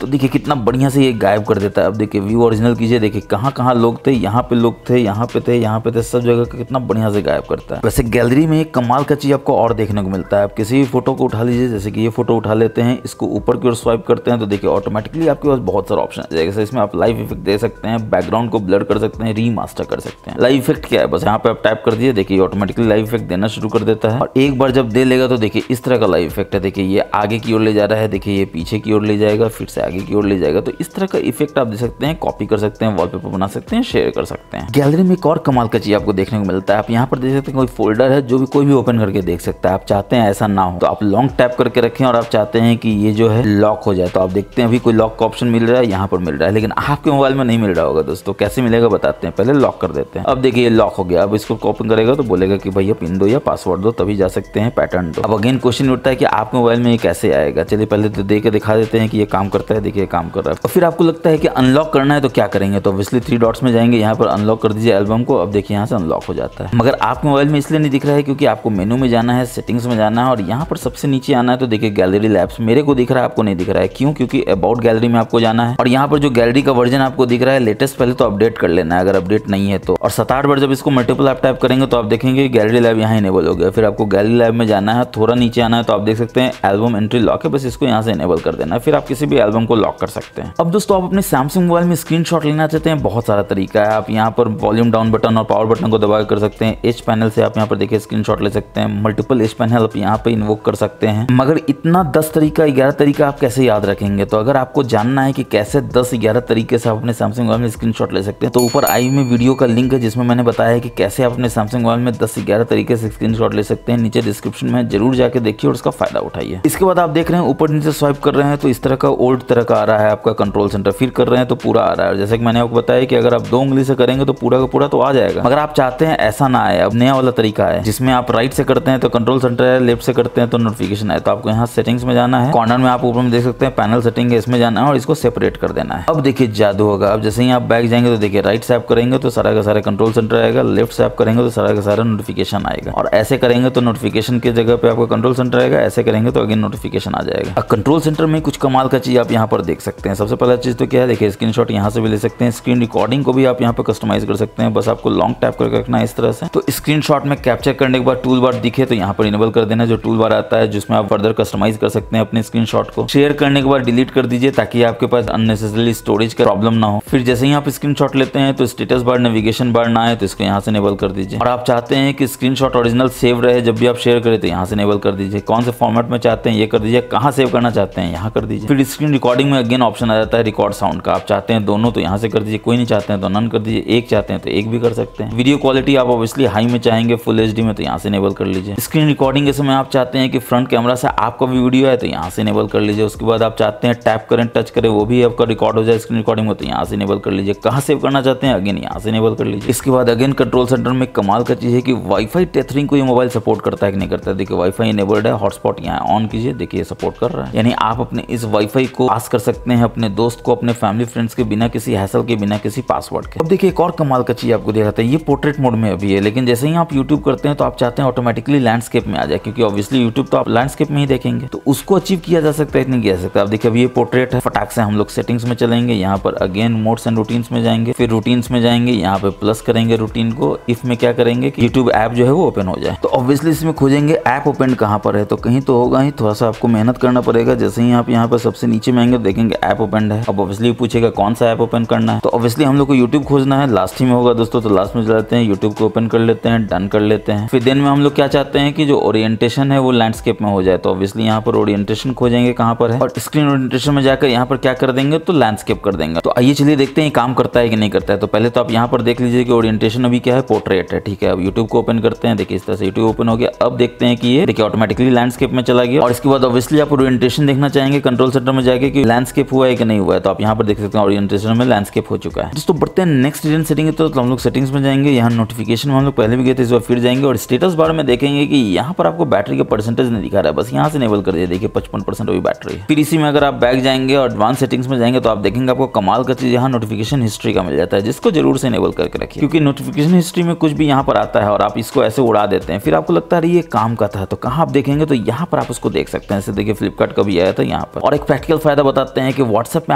तो देखिए कितना बढ़िया से ये गायब कर देता है। अब देखिए व्यू ओरिजिनल कीजिए, देखिए कहाँ कहाँ लोग थे, यहाँ पे लोग थे, यहाँ पे थे, यहाँ पे थे, सब जगह का कितना बढ़िया से गायब करता है। वैसे गैलरी में एक कमाल का चीज आपको और देखने को मिलता है। आप किसी भी फोटो को उठा लीजिए, जैसे कि ये फोटो उठा लेते हैं, इसको ऊपर की ओर स्वाइप करते हैं तो देखिए ऑटोमेटिकली आपके पास बहुत सारा ऑप्शन है। जैसे इसमें आप लाइव इफेक्ट दे सकते हैं, बैकग्राउंड को ब्लर कर सकते हैं, रीमास्टर कर सकते हैं। लाइव इफेक्ट क्या है, बस यहाँ पे आप टाइप कर दिए, देखिए ऑटोमेटिकली लाइव इफेक्ट देना शुरू कर देता है। और एक बार जब दे लेगा तो देखिए इस तरह का लाइव इफेक्ट है। देखिए ये आगे की ओर ले जा रहा है, देखिए ये पीछे की ओर ले जाएगा, फिर से आगे की ओर ले जाएगा। तो इस तरह का इफेक्ट आप दे सकते हैं, कॉपी कर सकते हैं, वॉलपेपर बना सकते हैं, शेयर कर सकते हैं। गैलरी में एक और कमाल का चीज आपको देखने को मिलता है। आप यहाँ पर देख सकते हैं कोई फोल्डर है जो भी कोई भी ओपन करके देख सकता है। आप चाहते हैं ऐसा ना हो तो आप लॉन्ग टैप करके रखें और आप चाहते हैं कि ये जो है लॉक हो जाए तो आप देखते हैं अभी कोई लॉक का ऑप्शन मिल रहा है, यहाँ पर मिल रहा है, लेकिन आपके मोबाइल में नहीं मिल रहा होगा दोस्तों। कैसे मिलेगा बताते हैं, पहले लॉक कर देते हैं। अब देखिए ये लॉक हो गया। अब इसको ओपन करेगा तो बोलेगा कि भैया पिन दो या पासवर्ड दो, तभी जा सकते हैं, पैटर्न दो। अब अगेन क्वेश्चन उठता है कि आपके मोबाइल में ये कैसे आएगा। चलिए पहले तो दे के दिखा देते हैं कि ये काम करता है। देखिए काम कर रहा है। और फिर आपको लगता है कि अनलॉक करना है तो क्या करेंगे, तो ऑब्वियसली 3 डॉट्स में जाएंगे, यहाँ पर अनलॉक कर दीजिए एल्बम को। अब देखिए यहाँ से अनलॉक हो जाता है। मगर आपके मोबाइल में इसलिए नहीं दिख रहा है क्योंकि आपको मेनू में जाना है, सेटिंग्स में जाना है और यहाँ पर सबसे नीचे आना है। तो देखिए गैलरी लैब्स मेरे को दिख रहा है, आपको नहीं दिख रहा है। क्यों? क्योंकि अबाउट गैलरी में आपको जाना है और यहाँ पर जो गैलरी का वर्जन आपको दिख रहा है लेटेस्ट, पहले तो अपडेट कर लेना है अगर अपडेट नहीं है तो। और 7-8 बार जब इसको मल्टीपल आप टाइप करेंगे तो आप देखेंगे गैलरी लैब यहाँ इनेबल हो गया। फिर आपको गैलरी लैब में जाना है, थोड़ा नीचे आना है तो आप देख सकते हैं एल्बम एंट्री लॉक है, बस इसको यहाँ से इनेबल कर देना है। फिर आप किसी भी एल्बम को लॉक कर सकते हैं। अब दोस्तों आप अपने सैमसंग मोबाइल में स्क्रीनशॉट लेना चाहते हैं, बहुत सारा तरीका है। आप यहाँ पर वॉल्यूम डाउन बटन और पावर बटन को दबा कर सकते हैं। एज पैनल से आप यहाँ पर देखिए स्क्रीनशॉट ले सकते हैं। मल्टीपल एज पैनल आप यहाँ पे इन्वोक कर सकते हैं। मगर इतना 10 तरीका 11 तरीका आप कैसे याद रखेंगे? तो अगर आपको जानना है कि कैसे 10-11 तरीके से आप अपने सैमसंग मोबाइल में स्क्रीनशॉट ले सकते हैं तो ऊपर आई में वीडियो का लिंक है जिसमें मैंने बताया है कि कैसे आप अपने सैमसंग मोबाइल में 10-11 तरीके से स्क्रीनशॉट ले सकते हैं। नीचे डिस्क्रिप्शन में जरूर जाके देखिए और उसका फायदा उठाइए। इसके बाद आप देख रहे हैं ऊपर नीचे स्वाइप कर रहे हैं तो इस तरह का ओल्ड तरह का आ रहा है आपका कंट्रोल सेंटर। फिर कर रहे हैं तो पूरा आ रहा है। जैसे कि मैंने आपको बताया कि अगर आप 2 उंगली से करेंगे तो पूरा का पूरा तो आ जाएगा, मगर आप चाहते हैं ऐसा ना आए। अब नया वाला तरीका है जिसमें आप राइट से करते हैं तो कंट्रोल सेंटर है, लेफ्ट से करते हैं तो नोटिफिकेशन है। तो आपको यहाँ सेटिंग्स में जाना है, कॉर्नर में आप ऊपर में देख सकते हैं पैनल सेटिंग है, इसमें जाना है और इसको सेपरेट कर देना है। अब देखिए जादू होगा। अब जैसे ही आप बैक जाएंगे तो देखिए राइट से आप करेंगे तो सारा का सारा कंट्रोल सेंटर आएगा, लेफ्ट से आप करेंगे तो सारा का सारा नोटिफिकेशन आएगा और ऐसे करेंगे तो नोटिफिकेशन की जगह पे आपका कंट्रोल सेंटर आएगा, ऐसे करेंगे तो अगेन नोटिफिकेशन आ जाएगा। अब कंट्रोल सेंटर में कुछ कमाल का चीज आप यहाँ पर देख सकते हैं। सबसे पहला चीज तो क्या है, देखिए स्क्रीनशॉट यहाँ से भी ले सकते हैं। स्क्रीन रिकॉर्डिंग को भी आप यहाँ पे कस्टमाइज कर सकते हैं, बस आपको लॉन्ग टैप करके रखना है इस तरह से। तो स्क्रीनशॉट में कैप्चर करने के बाद टूल बार दिखे तो यहाँ पर इनेबल कर देना, जो टूल बार आता है जिसमें आप फर्दर कस्टमाइज कर सकते हैं अपने स्क्रीनशॉट को। शेयर करने के बाद डिलीट कर दीजिए ताकि आपके पास अननेसेसरी स्टोरेज का प्रॉब्लम ना हो। फिर जैसे ही आप स्क्रीनशॉट लेते हैं तो स्टेटस बार नेविगेशन बार ना आए तो इसको यहाँ से इनेबल कर दीजिए। और आप चाहते हैं कि स्क्रीनशॉट ओरिजिनल सेव रहे जब भी आप शेयर करें तो यहाँ से इनेबल कर दीजिए। कौन से फॉर्मेट में चाहते हैं ये कर दीजिए, कहाँ सेव करना चाहते हैं यहाँ कर दीजिए। फिर स्क्रीन रिकॉर्डिंग में अगेन ऑप्शन आ जाता है रिकॉर्ड साउंड का। आप चाहते हैं दोनों तो यहाँ से कर दीजिए, कोई नहीं चाहते हैं तो नन कर दीजिए, एक चाहते हैं तो एक भी कर सकते हैं। वीडियो क्वालिटी आप ऑब्वियसली हाई में चाहेंगे, फुल एचडी में, तो यहाँ से इनेबल कर लीजिए। स्क्रीन रिकॉर्डिंग के समय आप चाहते हैं कि फ्रंट कैमरा से आपका भी वीडियो है तो यहाँ से इनेबल कर लीजिए। उसके बाद आप चाहते हैं टैप करें टच करें वो भी आपका रिकॉर्ड हो जाए स्क्रीन रिकॉर्डिंग में तो यहाँ से इनेबल कर लीजिए। कहाँ सेव करना चाहते हैं अगेन यहाँ से इनेबल कर लीजिए। इसके बाद अगेन कंट्रोल सेंटर में कमाल का चीज है कि वाईफाई टेथरिंग को ये मोबाइल सपोर्ट करता है कि नहीं करता है। देखिए वाईफाई इनेबल्ड है, हॉटस्पॉट यहाँ ऑन कीजिए, देखिए सपोर्ट कर रहा है। यानी आप अपने इस वाईफाई को पास कर सकते हैं अपने दोस्त को, अपने फैमिली फ्रेंड्स के बिना किसी हैसल के, बिना किसी पासवर्ड के। अब देखिए एक और कमाल का चीज आपको दिखाता है, ये पोर्ट्रेट मोड में अभी है, लेकिन जैसे ही आप यूट्यूब करते हैं तो आप चाहते हैं ऑटोमेटिकली लैंडस्केप में आ जाए, क्योंकि ऑब्वियसली यूट्यूब तो आप लैंडस्केप में ही देखेंगे। तो उसको अचीव किया जा सकता है, इतनी किया जा सकता है। अब देखिए अभी ये पोर्ट्रेट है, फटाक से हम लोग सेटिंग्स में चलेंगे, यहाँ पर अगेन मोड्स एंड रूटीन्स में जाएंगे, फिर रूटीन्स में जाएंगे, यहाँ पे प्लस करेंगे रूटीन को। इफ में क्या करेंगे कि यूट्यूब ऐप जो है वो ओपन हो जाए। तो ऑब्वियसली इसमें खोजेंगे ऐप ओपन कहाँ पर है, तो कहीं तो होगा ही, थोड़ा सा आपको मेहनत करना पड़ेगा। जैसे ही आप यहाँ पर सबसे नीचे में आएंगे देखेंगे ऐप ओपन है। अब ऑब्वियसली पूछेगा कौन सा ऐप ओपन करना है, तो ऑब्वियसली हम लोग को यूट्यूब खोजना है, लास्ट ही में होगा दोस्तों। तो लास्ट में चलाते हैं, यूट्यूब को ओपन कर लेते हैं, डन कर लेते हैं। फिर देन में हम लोग क्या चाहते हैं कि जो ओरिएंटेशन है वो लैंडस्केप में हो जाए, तो ऑब्वियसली यहाँ पर ओरिएंटेशन खोजेंगे कहाँ पर है और स्क्रीन ओरिएंटेशन में जाकर यहाँ पर क्या कर देंगे तो लैंडस्केप कर देंगे। तो आइए चलिए देखते हैं काम करता है कि नहीं करता है। तो पहले तो आप यहाँ पर देख लीजिए कि ओरिएंटेशन अभी क्या है, पोर्ट्रेट है, ठीक है। अब यूट्यूब को ओपन करते हैं, देखिए इस तरह से यूट्यूब ओपन हो गया। अब देखते हैं कि ये देखिए ऑटोमेटिकली लैंडस्केप में चला गया। और इसके बाद ऑब्वियसली आप ओरिएंटेशन देखना चाहेंगे कंट्रोल सेंटर में जाके कि लैंडस्केप हुआ है कि नहीं हुआ है, तो आप यहाँ पर देख सकते हैं ओरिएंटेशन में लैंडस्केप हो चुका है। दोस्तों बढ़ते हैं नेक्स्ट रीजन सेटिंग, तो हम लोग सेटिंग्स में जाएंगे, यहाँ नोटिफिकेशन में हम लोग पहले भी गए थे, इस बार फिर जाएंगे और स्टेटस बार में देखेंगे कि यहाँ पर आपको बैटरी का परसेंटेज नहीं दिखा रहा है, बस यहाँ से इनेबल कर दिया, देखिए 55% अभी बैटरी है। फिर इसी में अगर आप बैक जाएंगे और एडवांस सेटिंग्स में जाएंगे तो आप देखेंगे आपको कमाल का चीज यहाँ नोटिफिकेशन हिस्ट्री का मिल जाता है, जिसको जरूर से इनेबल करके रखिए, क्योंकि नोटिफिकेशन हिस्ट्री में कुछ भी यहाँ पर आता है और आप इसको ऐसे उड़ा देते हैं, फिर आपको लगता है ये काम का था, तो कहाँ आप देखेंगे तो यहाँ पर आप उसको देख सकते हैं। जैसे देखिए फ्लिपकार्ट का भी आया था यहाँ पर। और एक प्रैक्टिकल फायदा बताते हैं कि व्हाट्सएप में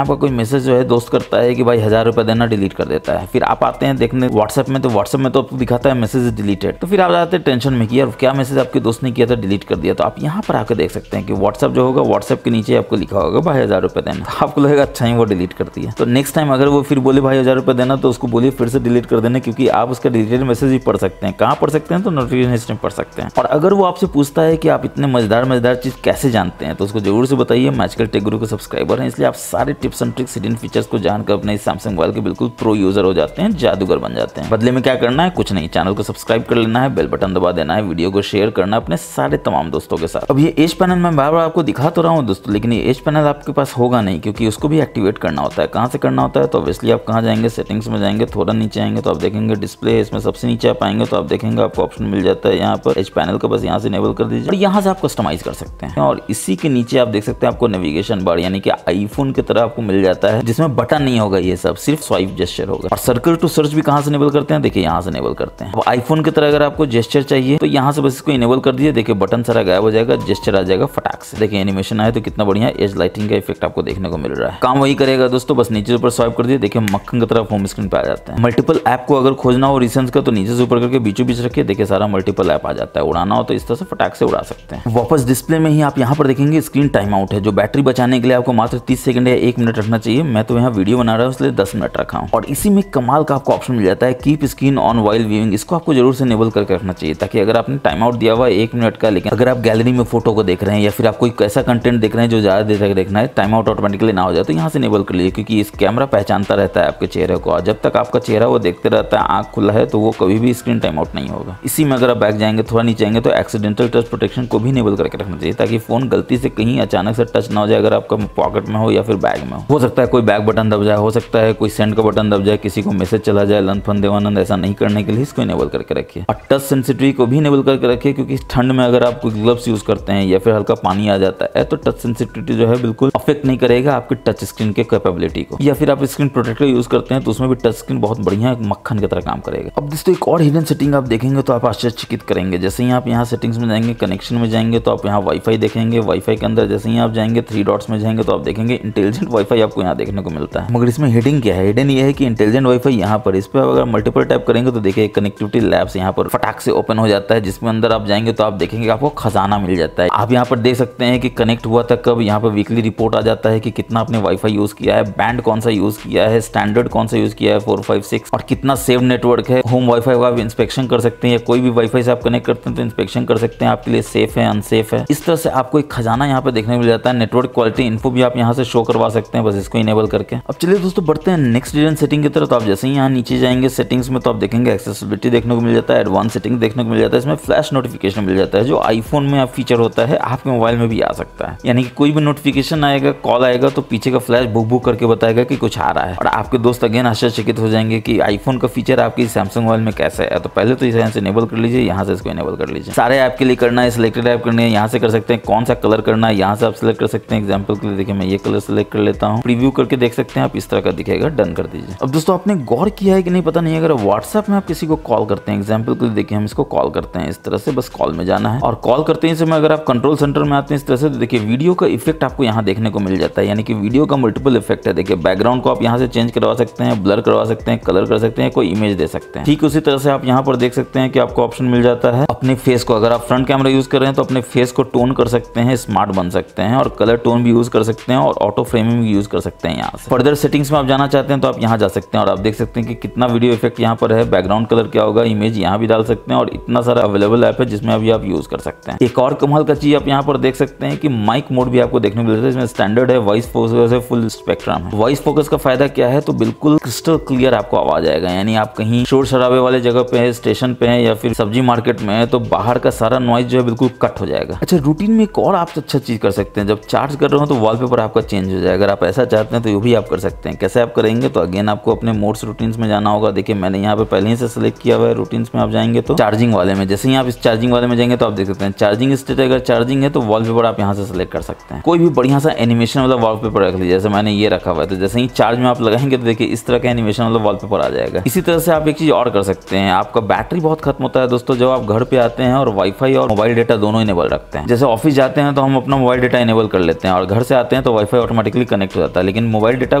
आपका कोई मैसेज जो है दोस्त करता है कि भाई 1000 रुपये देना, डिलीट कर देता है। फिर आप आते हैं देखने व्हाट्सएप में, तो व्हाट्सएप में तो आपको दिखाता है मैसेज डिलीटेड। तो फिर आप जाते हैं टेंशन में कि यार क्या मैसेज आपके दोस्त ने किया था, डिलीट कर दिया। तो आप यहाँ पर आकर देख सकते हैं कि व्हाट्सएप जो होगा, व्हाट्सएप के नीचे आपको लिखा होगा भाई 1000 रुपये देना। आपको लगेगा अच्छा ही वो डिलीट कर दिया। तो नेक्स्ट टाइम अगर वो फिर बोले भाई 1000 रुपये देना, तो उसको बोलिए फिर से डिलीट कर देना, क्योंकि आप उसका डिलीटेड मैसेज भी पढ़ सकते हैं। कहाँ पढ़ सकते हैं? तो नोटिफिकेशन हिस्ट्री में पढ़ सकते हैं। और अगर वो आपसे पूछता है कि आप इतने मजेदार चीज कैसे जानते हैं, तो उसको जरूर से बताइए। मैजिकल टेक गुरु के सब्सक्राइबर हैं, इसलिए आप सारे tips and tricks, hidden features को जानकर अपने सैमसंग मोबाइल के बिल्कुल प्रो यूजर हो जाते हैं, जादूगर बन जाते हैं। बदले में क्या करना है? कुछ नहीं, चैनल को सब्सक्राइब कर लेना है, बेल बटन दबा देना है, वीडियो को शेयर करना अपने सारे तमाम दोस्तों के साथ। अब ये एज पैनल मैं बार बार आपको दिखा तो रहा हूँ दोस्तों, लेकिन ये एज पैनल आपके पास होगा नहीं, क्योंकि उसको भी एक्टिवेट करना होता है। कहाँ से करना होता है? तो ऑब्वियसली आप कहाँ जाएंगे? सेटिंग्स में जाएंगे, थोड़ा नीचे आएंगे तो आप देखेंगे डिस्प्ले, इसमें सबसे नीचे आप आएंगे तो आप देखेंगे आपको ऑप्शन मिल जाता है यहाँ पर एज पैनल का, बस यहाँ से इनेबल कर दीजिए और यहाँ से आप कस्टमाइज कर सकते हैं। और इसी के नीचे आप देख सकते हैं आपको नेविगेशन बार, यानी कि आईफोन की तरह आपको मिल जाता है, जिसमें बटन नहीं होगा, ये सब सिर्फ स्वाइप जेस्चर होगा। और सर्कल टू सर्च भी कहाँ से इनेबल करते हैं? देखिए यहाँ से इनेबल करते हैं। अब आईफोन की तरह अगर आपको जेस्चर चाहिए तो यहाँ से बस इसको इनेबल कर दीजिए, देखिए बटन सारा गायब हो जाएगा, जेस्चर आ जाएगा फटाक से। देखिए एनिमेशन आया तो कितना बढ़िया एज लाइटिंग का इफेक्ट आपको देखने को मिल रहा है। काम वही करेगा दोस्तों, बस नीचे ऊपर स्वाइप कर दिए, देखिए मक्खन की तरफ होम स्क्रीन पे आ जाता है। मल्टीपल ऐप को अगर खोजना हो रिसेंस का, तो नीचे से ऊपर करके बीचों बीच रखिए, देखिए सारा मल्टीपल ऐप आ जाता है। उड़ाना हो तो इस तरह से फटाक से उड़ा सकते हैं। वापस डिस्प्ले में ही आप यहाँ पर देखेंगे स्क्रीन टाइम आउट है, जो बैटरी बचाने के लिए आपको मात्र 30 सेकंड या 1 मिनट रखना चाहिए। मैं तो यहाँ वीडियो बना रहा हूँ इसलिए 10 मिनट रखा हूँ। और इसी में कमाल का आपको ऑप्शन मिल जाता है keep screen on while viewing. इसको आपको जरूर से इनेबल करके रखना चाहिए, ताकि अगर आपने टाइम आउट दिया हुआ 1 मिनट का, लेकिन अगर आप गैलरी में फोटो को देख रहे हैं या फिर आप कोई ऐसा कंटेंट देख रहे हैं जो ज्यादा देर तक देखना है, टाइम आउट ऑटोमेटिकली ना हो जाए, तो यहाँ से इनेबल कर लीजिए, क्योंकि इस कैमरा पहचानता रहता है आपके चेहरे को, और जब तक आपका चेहरा वो देखते रहता है, आंख खुला है, तो वो कभी भी स्क्रीन टाइम आउट नहीं होगा। इसी में अगर आप बैक जाएंगे, थोड़ा नीचे आएंगे, तो एक्सीडेंटल टच प्रोटेक्शन को भी इनेबल करके रखना चाहिए, ताकि फोन गलती से कहीं अचानक से टच ना हो जाए, अगर आपका पॉकेट में हो या फिर बैग में हो सकता है कोई बैग बटन दब जाए, हो सकता है कोई सेंड का बटन दब जाए, किसी को मैसेज चला जाए, लंथन देवानंद, ऐसा नहीं करने के लिए इसको इनेबल करके रखिए। और टच सेंसिटिविटी को भी इनेबल करके रखिए, क्योंकि ठंड में अगर आप कोई ग्लव्स यूज करते हैं या फिर हल्का पानी आ जाता है, तो टच सेंसिटिविटी जो है बिल्कुल अफेक्ट नहीं करेगा आपकी टच स्क्रीन के कैपेबिलिटी को। या फिर आप स्क्रीन प्रोटेक्टर यूज करते हैं तो उसमें भी टच स्क्रीन बहुत बढ़िया मक्खन की तरह काम करेगा। अब दोस्तों एक और हिडन सेटिंग आप देखेंगे तो आप आश्चर्यचकित करेंगे। जैसे ही आप यहाँ सेटिंग्स में जाएंगे, कनेक्शन में जाएंगे, तो आप यहाँ वाईफाई देखेंगे। वाईफाई के अंदर जैसे ही आप जाएंगे 3 डॉट्स में जाएंगे, तो आप देखेंगे इंटेलिजेंट वाईफाई आपको यहाँ देखने को मिलता है। मगर इसमें हिडन क्या है? हिडन ये है कि इंटेलिजेंट वाईफाई यहाँ पर, इस पर अगर मल्टीपल टैप करेंगे तो देखिए कनेक्टिविटी लैब्स यहाँ पर फटाक से ओपन हो जाता है, जिसमें अंदर आप जाएंगे तो आप देखेंगे आपको खजाना मिल जाता है। आप यहाँ पर देख सकते हैं कि कनेक्ट हुआ था कब, यहाँ पर वीकली रिपोर्ट आ जाता है कि कितना आपने वाईफाई यूज किया है, बैंड कौन सा यूज किया है, स्टैंडर्ड कौन सा यूज किया है 4, 5, 6, और कितना सेव नेटवर्क है। होम वाईफाई का आप इंस्पेक्शन कर सकते हैं, या कोई भी वाईफाई से आप कनेक्ट करते हैं तो इंस्पेक्शन कर सकते हैं, आपके लिए सेफ है अनसेफ है। इस तरह से आपको एक खजाना यहाँ पे देखने मिल जाता है। नेटवर्क क्वालिटी इन्फो भी आप यहाँ से शो करवा सकते हैं, बस इसको इनेबल करके। अब चलिए दोस्तों बढ़ते हैं नेक्स्ट डिजाइन सेटिंग की तरफ। तो आप जैसे ही यहाँ नीचे जाएंगे सेटिंग्स में, तो आप देखेंगे एक्सेसिबिलिटी देखने को मिल जाता है, एडवांस सेटिंग देखने को मिल जाता है, इसमें फ्लैश नोटिफिकेशन मिल जाता है, जो आईफोन में फीचर होता है आपके मोबाइल में भी आ सकता है। यानी कि कोई भी नोटिफिकेशन आएगा, कॉल आएगा, तो पीछे का फ्लैश बुक बुक करके बताएगा कि कुछ आ रहा है। और आपके दोस्त अगेन आश्चर्यचकित हो जाएंगे कि आईफोन का फीचर आपकी सैमसंग मोबाइल में कैसे है। तो पहले तो इसे इनेबल कर लीजिए, यहाँ से इसको इनेबल कर लीजिए। सारे ऐप के लिए करना है, सिलेक्टेड ऐप करनी है, यहाँ से कर सकते हैं। कौन सा कलर करना है यहाँ से आप सिलेक्ट कर सकते हैं। एग्जाम्पल के लिए देखिए मैं ये कलर सिलेक्ट कर लेता हूँ, प्रीव्यू करके देख सकते हैं आप, इस तरह का दिखेगा, डन कर दीजिए। अब दोस्तों आपने गौर किया है कि नहीं पता नहीं, अगर व्हाट्सएप में आप किसी को कॉल करते हैं, एग्जाम्पल के लिए देखिए हम इसको कॉल करते हैं, इस तरह से बस कॉल में जाना है, और कॉल करते ही समय अगर आप कंट्रोल सेंटर में आते हैं इस तरह से, तो देखिए वीडियो का इफेक्ट आपको यहाँ देखने को मिल जाता है। यानी कि वीडियो का मल्टीपल इफेक्ट है। देखिए बैकग्राउंड को आप यहाँ से चेंज करवा सकते हैं, ब्लर करवा सकते हैं, कलर कर सकते हैं, कोई इमेज दे सकते हैं। ठीक उसी तरह से आप यहाँ पर देख सकते हैं कि आपको ऑप्शन मिल जाता है अपने फेस को, अगर आप फ्रंट कैमरा यूज कर रहे हैं तो अपने फेस को टोन कर सकते हैं, स्मार्ट बन सकते हैं, और कलर टोन भी यूज कर सकते हैं, और ऑटो फ्रेमिंग भी यूज कर सकते हैं। यहाँ से फर्दर सेटिंग्स में आप जाना चाहते हैं तो आप यहाँ जा सकते हैं, और आप देख सकते हैं कि कितना वीडियो इफेक्ट यहाँ पर है, बैकग्राउंड कलर क्या होगा, इमेज यहाँ भी डाल सकते हैं, और इतना सारा अवेलेबल ऐप है जिसमें अभी आप यूज कर सकते हैं। एक और कमाल का चीज आप यहाँ पर देख सकते हैं कि माइक मोड भी आपको देखने को मिलता है। इसमें स्टैंडर्ड है, वॉइस फोकस है, फुल स्पेक्ट्रम है। वॉइस फोकस का फायदा क्या है, तो बिल्कुल क्रिस्टल क्लियर आपको आवाज आएगा। यानी आप कहीं शोर शराबे वाले जगह पे है, स्टेशन पे है, या फिर सब्जी मार्केट में है, तो बाहर का सारा नॉइज जो है बिल्कुल कट हो जाएगा। अच्छा, रूटीन में एक और आप अच्छा चीज कर सकते हैं, जब चार्ज कर रहे हो तो वॉलपेपर आपका चेंज हो जाएगा। अगर आप ऐसा चाहते हैं तो ये भी आप कर सकते हैं। कैसे आप करेंगे, तो अगेन आपको अपने मोड्स रूटीन्स में जाना होगा। देखिए मैंने यहाँ पे पहले ही से सिलेक्ट किया हुआ है। रूटीन्स में आप जाएंगे तो चार्जिंग वाले में, जैसे ही आप इस चार्जिंग वाले में जाएंगे तो आप देख सकते हैं चार्जिंग स्टेट, अगर चार्जिंग है तो वॉलपेपर आप यहाँ से सिलेक्ट कर सकते हैं। कोई भी बढ़िया सा एनिमेशन वाला वॉलपेपर रख लीजिए, जैसे मैंने ये रखा हुआ है, तो जैसे ही चार्ज में आप लगाएंगे तो देखिए इस तरह का एनिमेशन वाला वॉलपेपर आ जाएगा। इसी तरह से आप एक चीज और कर सकते हैं, आपका बैटरी बहुत खत्म होता है दोस्तों जब आप घर पे आते हैं और वाईफाई और मोबाइल डेटा दोनों इनेबल रखते हैं। जैसे ऑफिस जाते हैं तो हम अपना मोबाइल डेटा इनेबल कर लेते हैं, और घर से आते हैं तो वाईफाई ऑटोमेटिकली कनेक्ट हो जाता है। लेकिन मोबाइल डेटा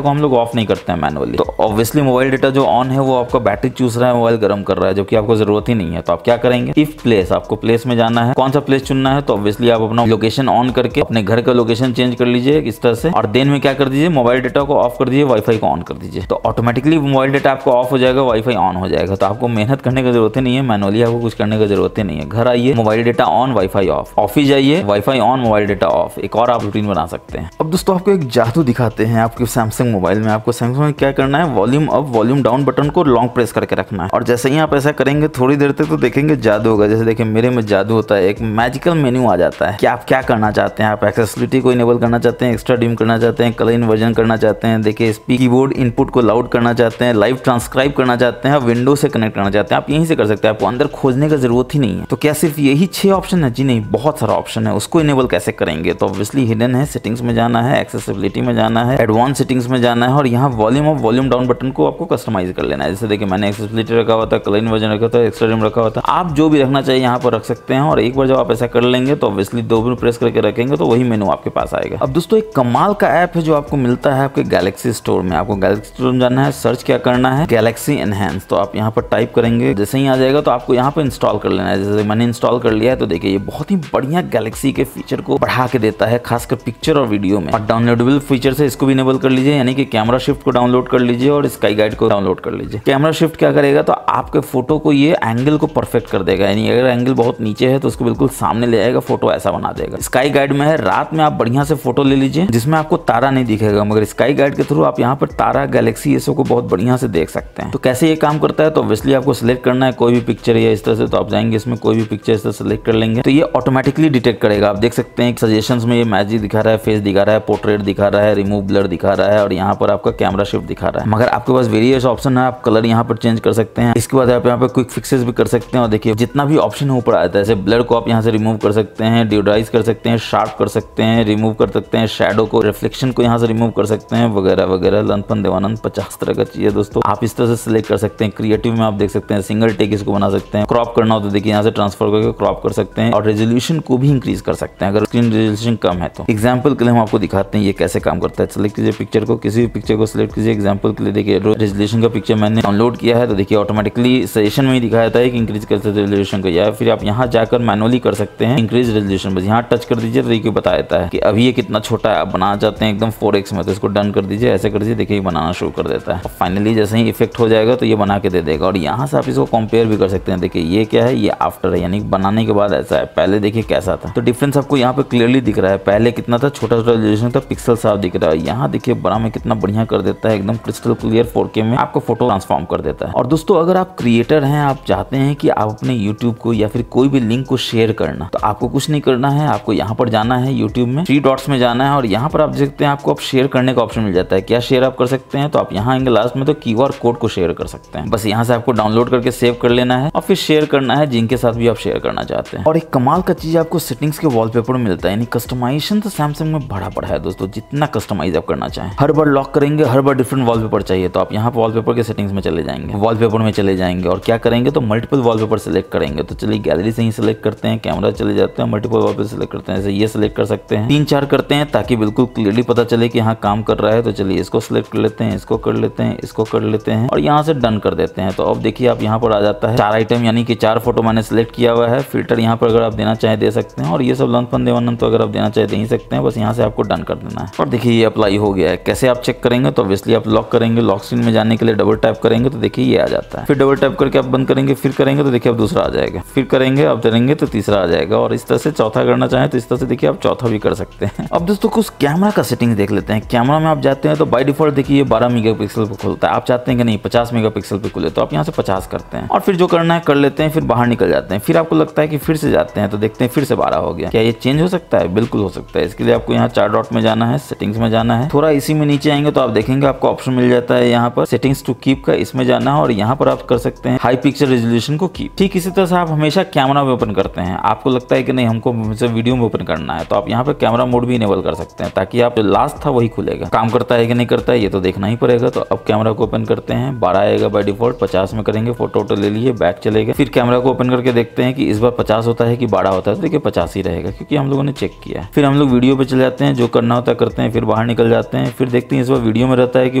को हम लोग ऑफ नहीं करते हैं मैनुअली, तो ऑब्वियसली मोबाइल डेटा जो ऑन है वो आपका बैटरी चूस रहा है, मोबाइल गर्म कर रहा है, जो कि आपको जरूरत ही नहीं है। तो आप क्या करेंगे, इफ प्लेस, आपको प्लेस में जाना है। कौन सा प्लेस चुनना है, तो ऑब्वियसली आप अपना लोकेशन ऑन करके अपने घर का लोकेशन चेंज कर लीजिए इस तरह से, और देन में क्या कर दीजिए, मोबाइल डेटा को ऑफ कर दीजिए, वाईफाई को ऑन कर दीजिए। तो ऑटोमेटिकली मोबाइल डेटा आपको ऑफ हो जाएगा, वाईफाई ऑन हो जाएगा। तो आपको मेहनत करने की जरूरत ही नहीं है, मैनुअली आपको कुछ करने की जरूरत ही नहीं है। घर आइए, mobile data on, wifi off, office जाइए, wifi on, mobile data off. एक और आप रूटीन बना सकते हैं। अब दोस्तों आपको एक जादू दिखाते हैं आपके सैमसंग मोबाइल में। आपको सैमसंग में क्या करना है, volume up volume down button को लॉन्ग प्रेस करके रखना है, और जैसे ही आप ऐसा करेंगे थोड़ी देर तक तो देखेंगे जादू होगा। जैसे देखिए मेरे में जादू होता है, एक मैजिकल मेन्यू आ जाता है कि आप क्या करना चाहते हैं। आप एक्सेसिबिलिटी को इनेबल करना चाहते हैं, एक्स्ट्रा डिम करना चाहते हैं, कलर इन्वर्जन करना चाहते हैं, देखिए स्पीक कीबोर्ड इनपुट को लाउड करना चाहते हैं, लाइव ट्रांसक्राइब करना चाहते हैं, विंडो से कनेक्ट करना चाहते हैं। आप यहीं से कर सकते हैं, आपको अंदर खोजने का जरूरत ही नहीं है। तो क्या सिर्फ यही 6 ऑप्शन है? जी नहीं, बहुत सारा ऑप्शन है। उसको इनेबल कैसे करेंगे, तो ऑब्वियसली हिडन है, सेटिंग्स में जाना है, एक्सेसिबिलिटी में जाना है, एडवांस सेटिंग्स में जाना है, और यहाँ volume up volume down button को आपको कस्टमाइज कर लेना है। जैसे देखिए मैंने एक्सेसिबिलिटी रखा हुआ था, कलर इन्वर्जन रखा था, एक्स्ट्रा डिम रखा हुआ था। आप जो भी रखना चाहिए यहाँ पर रख सकते हैं, और एक बार जब आप ऐसा कर लेंगे तो ऑब्वियसली 2 बार प्रेस करके रखेंगे तो वही मेनू आपके पास आएगा। अब दोस्तों एक कमाल का ऐप है जो आपको मिलता है आपके गैलेक्सी स्टोर में। आपको गैलेक्सी स्टोर में जाना है, सर्च क्या करना है, गैलेक्सी एनहांस। तो आप यहाँ पर टाइप करेंगे, जैसे ही आ जाएगा तो आपको यहाँ पर इंस्टॉल कर लेना है। जैसे मैंने इंस्टॉल कर लिया है तो देखिए ये बहुत ही बढ़िया गैलेक्सी के फीचर को बढ़ा के देता है, खासकर पिक्चर और वीडियो में। और डाउनलोडेबल फीचर है, इसको भी इनेबल कर लीजिए, यानी कि कैमरा शिफ्ट को डाउनलोड कर लीजिए और स्काई गाइड को डाउनलोड कर लीजिए। कैमरा शिफ्ट क्या करेगा, तो आपके फोटो को ये एंगल को परफेक्ट कर देगा, यानी अगर एंगल बहुत नीचे है तो उसको बिल्कुल सामने ले आएगा, फोटो ऐसा बना देगा। स्काई गाइड में है, रात में आप बढ़िया से फोटो ले लीजिए जिसमें आपको तारा नहीं दिखेगा, मगर स्काई गाइड के थ्रू आप यहाँ पर तारा, गैलेक्सी ये सब को बहुत बढ़िया से देख सकते हैं। तो कैसे ये काम करता है, तो ऑब्वियसली आपको सिलेक्ट करना है कोई भी पिक्चर या इस तरह से, तो आप जाएंगे इसमें कोई भी पिक्चर इस तरह सेलेक्ट कर लेंगे तो ये ऑटोमेटिकली डिटेक्ट करेगा। आप देख सकते हैं सजेशंस में ये मैजिक दिखा रहा है, फेस दिखा रहा है, पोर्ट्रेट दिखा रहा है, रिमूव ब्लर दिखा रहा है, और यहाँ पर आपका कैमरा शिफ्ट दिखा रहा है। मगर आपके पास वेरियस ऑप्शन है, आप कलर यहाँ पर चेंज कर सकते हैं। इसके बाद आप यहाँ पर क्विक फिक्सेस भी कर सकते हैं, और देखिए जितना भी ऑप्शन है ऊपर आता है, जैसे ब्लर को आप यहाँ से रिमूव कर सकते हैं, डिओड्राइज कर सकते हैं, शार्प कर सकते हैं, रिमूव कर सकते हैं, शैडो को, रिफ्लेक्शन को यहाँ से रिमूव कर सकते हैं, वगैरह वगैरह। लनपन देवानंद 50 तरह का चीज है दोस्तों, आप इस तरह से सिलेक्ट कर सकते हैं। क्रिएटिव में आप देख सकते हैं सिंगल टेक इसको बना सकते हैं। क्रॉप करना हो तो देखिए यहाँ से ट्रांसफर करके क्रॉप कर सकते हैं, और रेजोल्यूशन को भी इंक्रीज कर सकते हैं अगर स्क्रीन रेजोल्यूशन कम है तो। एग्जाम्पल के लिए हम आपको दिखाते हैं ये कैसे काम करता है। सिलेक्ट कीजिए पिक्चर को, किसी भी पिक्चर को सिलेक्ट कीजिए। एग्जाम्पल के लिए देखिए रेजोल्यूशन का पिक्चर मैंने डाउनलोड किया है, तो देखिए ऑटोमेटिकली सजेशन में ही दिखाया था कि इंक्रीज कर सकते रेजोल्यूशन को, या फिर आप यहाँ जाकर मैनुअली कर सकते हैं इंक्रीज रेजोल्यूशन। बस यहाँ टच कर दीजिए तो देखिए बता देता है कि अभी ये कितना छोटा है, आप बनाना चाहते हैं एकदम 4x में, तो इसको डन कर दीजिए, ऐसे कर दीजिए, देखिए बनाना शुरू कर देता है। और फाइनली जैसे ही इफेक्ट हो जाएगा तो ये बना के दे देगा, और यहाँ से आप इसको कंपेयर भी कर सकते हैं। देखिए ये क्या है, ये आफ्टर है, यानी बनाने के बाद ऐसा है, पहले देखिए कैसा था। तो डिफरेंस आपको यहाँ पे क्लियरली दिख रहा है, पहले कितना था, छोटा छोटा रेजोल्यूशन था, पिक्सल साफ दिख रहा है। यहाँ देखिए बड़ा में कितना बढ़िया कर देता है, एकदम क्रिस्टल क्लियर 4K में आपको फोटो ट्रांसफॉर्म कर देता है। और दोस्तों अगर आप क्रिएटर हैं, आप चाहते हैं कि आप अपने यूट्यूब को या फिर कोई भी लिंक को शेयर करना, तो आपको कुछ नहीं करना है, आपको यहाँ पर जाना है, यूट्यूब में 3 डॉट्स में जाना है, और यहाँ पर आप देख सकते हैं आपको अब शेयर करने का ऑप्शन मिल जाता है। क्या शेयर आप कर सकते हैं, तो आप यहाँ आएंगे लास्ट में तो QR कोड को शेयर कर सकते हैं। बस यहाँ से आपको डाउनलोड करके सेव कर लेना है और फिर शेयर करना है जिनके साथ भी आप शेयर करना चाहते हैं। और एक कमाल का चीज आपको सेटिंग्स के वॉलपेपर में मिलता है, यानी कस्टमाइजेशन तो सैमसंग में बड़ा बड़ा है दोस्तों, जितना कस्टमाइज आप करना चाहें। हर बार लॉक करेंगे, हर बार डिफरेंट वॉलपेपर चाहिए, तो आप यहाँ पर वॉलपेपर के सेटिंग्स में चले जाएंगे, वॉलपेपर में चले जाएंगे और क्या करेंगे, तो मल्टीपल वॉलपेपर सेलेक्ट करेंगे। तो चलिए गैलरी से ही सिलेक्ट करते हैं, कैमरा चले जाते हैं, मल्टीपल वॉलपेपर सेलेक्ट करते हैं, जैसे ये सिलेक्ट कर सकते हैं, 3-4 करते हैं ताकि बिल्कुल क्लियरली पता चले कि हाँ काम कर रहा है। तो चलिए इसको सिलेक्ट कर लेते हैं, इसको कर लेते हैं, इसको कर लेते हैं, और यहाँ से डन कर देते हैं। तो अब देखिए आप यहाँ पर आ जाता है 4 आइटम, यानी कि 4 फोटो मैंने सिलेक्ट किया हुआ है। फिल्टर यहाँ पर अगर आप देना चाहें दे सकते हैं, और ये सब लंपन देवानंद तो अगर आप देना चाहें दे ही सकते हैं। बस यहाँ से आपको डन कर देना है, और देखिए ये अप्लाई हो गया है। कैसे आप चेक करेंगे, तो ऑब्वियसली आप लॉक करेंगे, लॉक स्क्रीन में जाने के लिए डबल टैप करेंगे तो देखिए ये आ जाता है। फिर डबल टैप करके आप बंद करेंगे, फिर करेंगे तो देखिए अब दूसरा आ जाएगा, फिर करेंगे अब करेंगे तो तीसरा आ जाएगा, और इस तरह से चौथा करना चाहें तो इस तरह से देखिए आप चौथा भी कर सकते हैं। अब दोस्तों कुछ कैमरा का सेटिंग देख लेते हैं। कैमरा में आप जाते हैं तो बाय डिफॉल्ट देखिए ये 12 मेगापिक्सल पे खुलता है। आप चाहते हैं कि नहीं 50 मेगापिक्सल पे खुले, तो आप यहाँ से 50 करते हैं, और फिर जो करना है कर लेते हैं, फिर बाहर निकल जाते हैं। फिर आपको लगता है कि फिर से जाते हैं तो देखते हैं फिर से 12 हो गया। क्या ये चेंज हो सकता है? बिल्कुल हो सकता है। इसके लिए आपको यहाँ 4 डॉट में जाना है, सेटिंग्स में जाना है, थोड़ा इसी में नीचे आएंगे तो आप देखेंगे आपको ऑप्शन मिल जाता है यहाँ पर सेटिंग्स टू कीप का, इसमें जाना है, और यहाँ पर आप कर सकते हैं हाई पिक्चर रेजोल्यूशन को कीप। ठीक इसी तरह से आप हमेशा कैमरा में ओपन करते हैं, आपको लगता है कि नहीं हमको वीडियो में ओपन करना है, तो आप यहाँ पे कैमरा मोड भी इनेबल कर सकते हैं ताकि आप लास्ट था वही खुलेगा। काम करता है कि नहीं करता है ये तो देखना ही पड़ेगा। तो अब कैमरा को ओपन करते हैं, 12 आएगा बाय डिफॉल्ट, 50 में करेंगे, फोटो वोटो ले लिए, बैक चलेगा। फिर कैमरा को ओपन करके देखते हैं कि इस बार 50 होता है कि 12 होता है, तो देखिए 50 ही रहेगा क्योंकि हम लोगों ने चेक किया है। फिर हम लोग वीडियो पे चले जाते हैं जो करना होता है करते हैं, फिर बाहर निकल जाते हैं, फिर देखते हैं इस बार वीडियो में रहता है कि